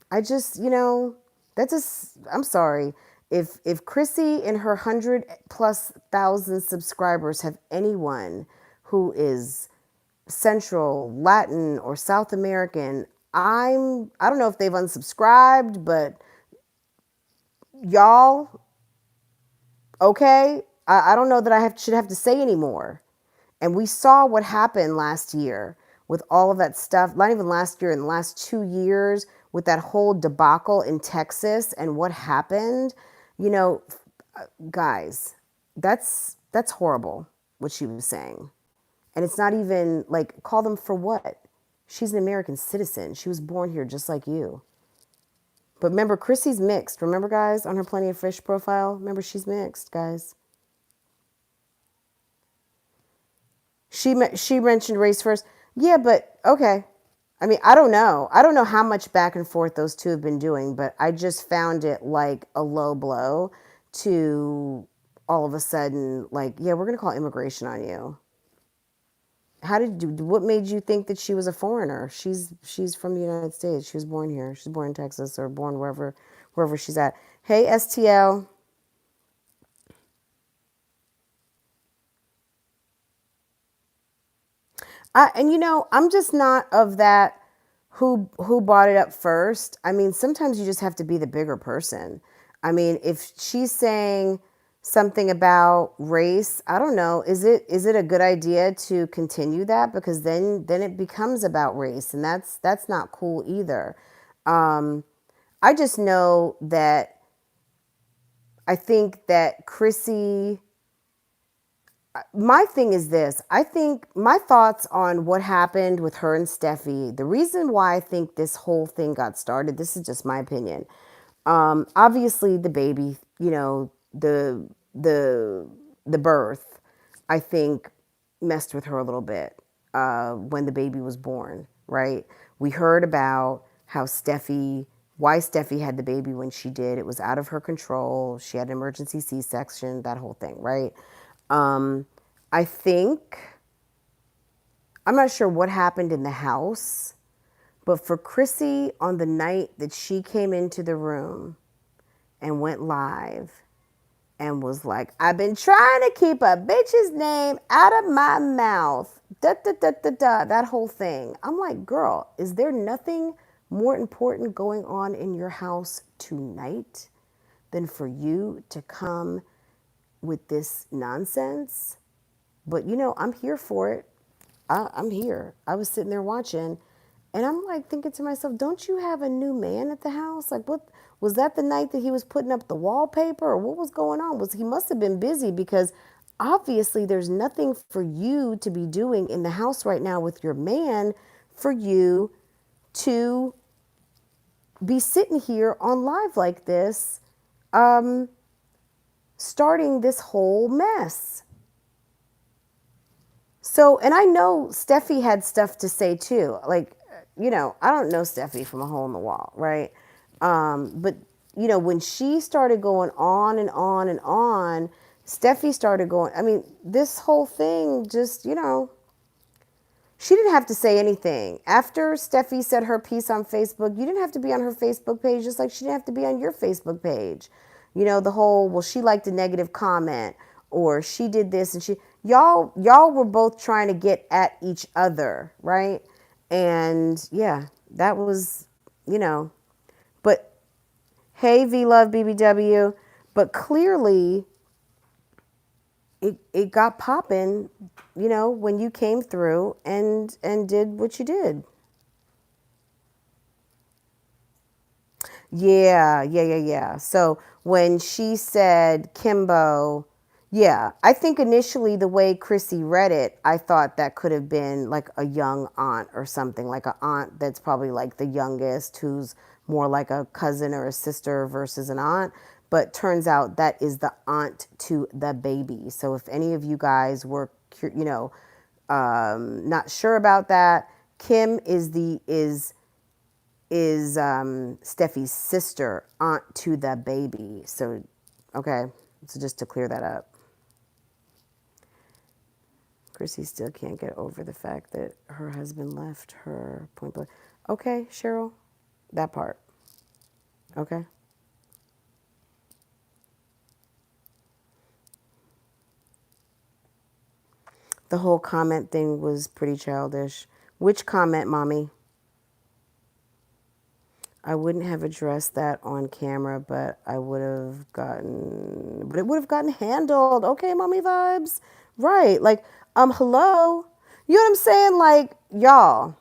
I just, that's just, I'm sorry. If Chrissy and her 100+ thousand subscribers have anyone who is Central, Latin, or South American, I don't know if they've unsubscribed, but y'all, okay? I don't know that should have to say anymore. And we saw what happened last year with all of that stuff, not even last year, in the last 2 years, with that whole debacle in Texas and what happened. You know, guys, that's horrible what she was saying. And it's not even like, call them for what? She's an American citizen. She was born here just like you. But remember, Chrissy's mixed. Remember, guys, on her Plenty of Fish profile? Remember, she's mixed, guys. She mentioned race first. Yeah, but okay. I mean, I don't know. I don't know how much back and forth those two have been doing, but I just found it like a low blow to all of a sudden, like, yeah, we're going to call immigration on you. What made you think that she was a foreigner? She's from the United States. She was born here. She's born in Texas or born wherever she's at. Hey, STL. I'm just not of that who bought it up first. I mean, sometimes you just have to be the bigger person. I mean, if she's saying something about race, I don't know, is it a good idea to continue that, because then it becomes about race, and that's not cool either. I just know that I think that Chrissy, my thing is this. I think my thoughts on what happened with her and Steffi, the reason why I think this whole thing got started, this is just my opinion. Obviously the baby, the birth, I think messed with her a little bit when the baby was born, right? We heard about why Steffi had the baby when she did. It was out of her control. She had an emergency C-section, that whole thing, right? I think, I'm not sure what happened in the house, but for Chrissy, on the night that she came into the room and went live and was like, I've been trying to keep a bitch's name out of my mouth, da da da da da, that whole thing. I'm like, girl, is there nothing more important going on in your house tonight than for you to come with this nonsense? But I'm here for it. I'm here. I was sitting there watching, and I'm like thinking to myself, don't you have a new man at the house? Like, what was that the night that he was putting up the wallpaper, or what was going on? He must have been busy, because obviously there's nothing for you to be doing in the house right now with your man for you to be sitting here on live like this, starting this whole mess. So, and I know Steffi had stuff to say too. Like, I don't know Steffi from a hole in the wall, right? But, when she started going on and on and on, Steffi started going, I mean, this whole thing just, She didn't have to say anything. After Steffi said her piece on Facebook, you didn't have to be on her Facebook page, just like she didn't have to be on your Facebook page. You know, the whole, well, she liked a negative comment, or she did this, and y'all were both trying to get at each other, right? And yeah, that was, you know, but hey, V Love BBW, but clearly it got popping, you know, when you came through and did what you did. Yeah. So when she said Kimbo, yeah, I think initially the way Chrissy read it, I thought that could have been like a young aunt or something, like an aunt that's probably like the youngest, who's more like a cousin or a sister versus an aunt. But turns out that is the aunt to the baby. So if any of you guys were, you know, not sure about that, Kim is Steffi's sister, aunt to the baby. So, okay, so just to clear that up. Chrissy still can't get over the fact that her husband left her point blank. Okay, Cheryl, that part. Okay. The whole comment thing was pretty childish. Which comment, mommy? I wouldn't have addressed that on camera, but it would have gotten handled. Okay, mommy vibes. Right. Like, hello. You know what I'm saying? Like, y'all.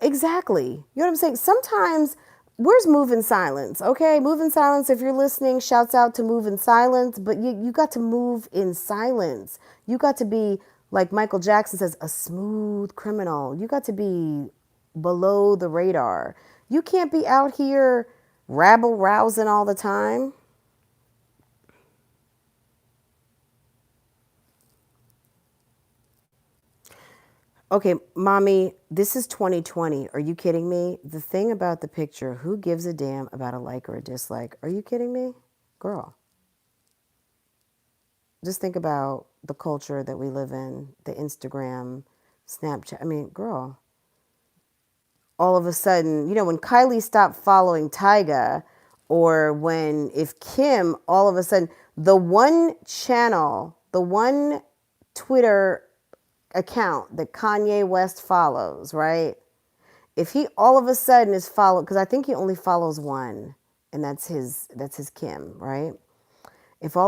Exactly. You know what I'm saying? Sometimes, where's Move in Silence? Okay, Move in Silence. If you're listening, shouts out to Move in Silence. But you got to move in silence. You got to be, like Michael Jackson says, a smooth criminal. You got to be below the radar. You can't be out here rabble rousing all the time. Okay, mommy, this is 2020. Are you kidding me? The thing about the picture, who gives a damn about a like or a dislike? Are you kidding me? Girl, just think about the culture that we live in, the Instagram, Snapchat. I mean, girl, all of a sudden, you know, when Kylie stopped following Tyga, or when, if Kim, all of a sudden, the one channel, the one Twitter account that Kanye West follows, right? If he all of a sudden is followed, because I think he only follows one, and that's his Kim, right? If all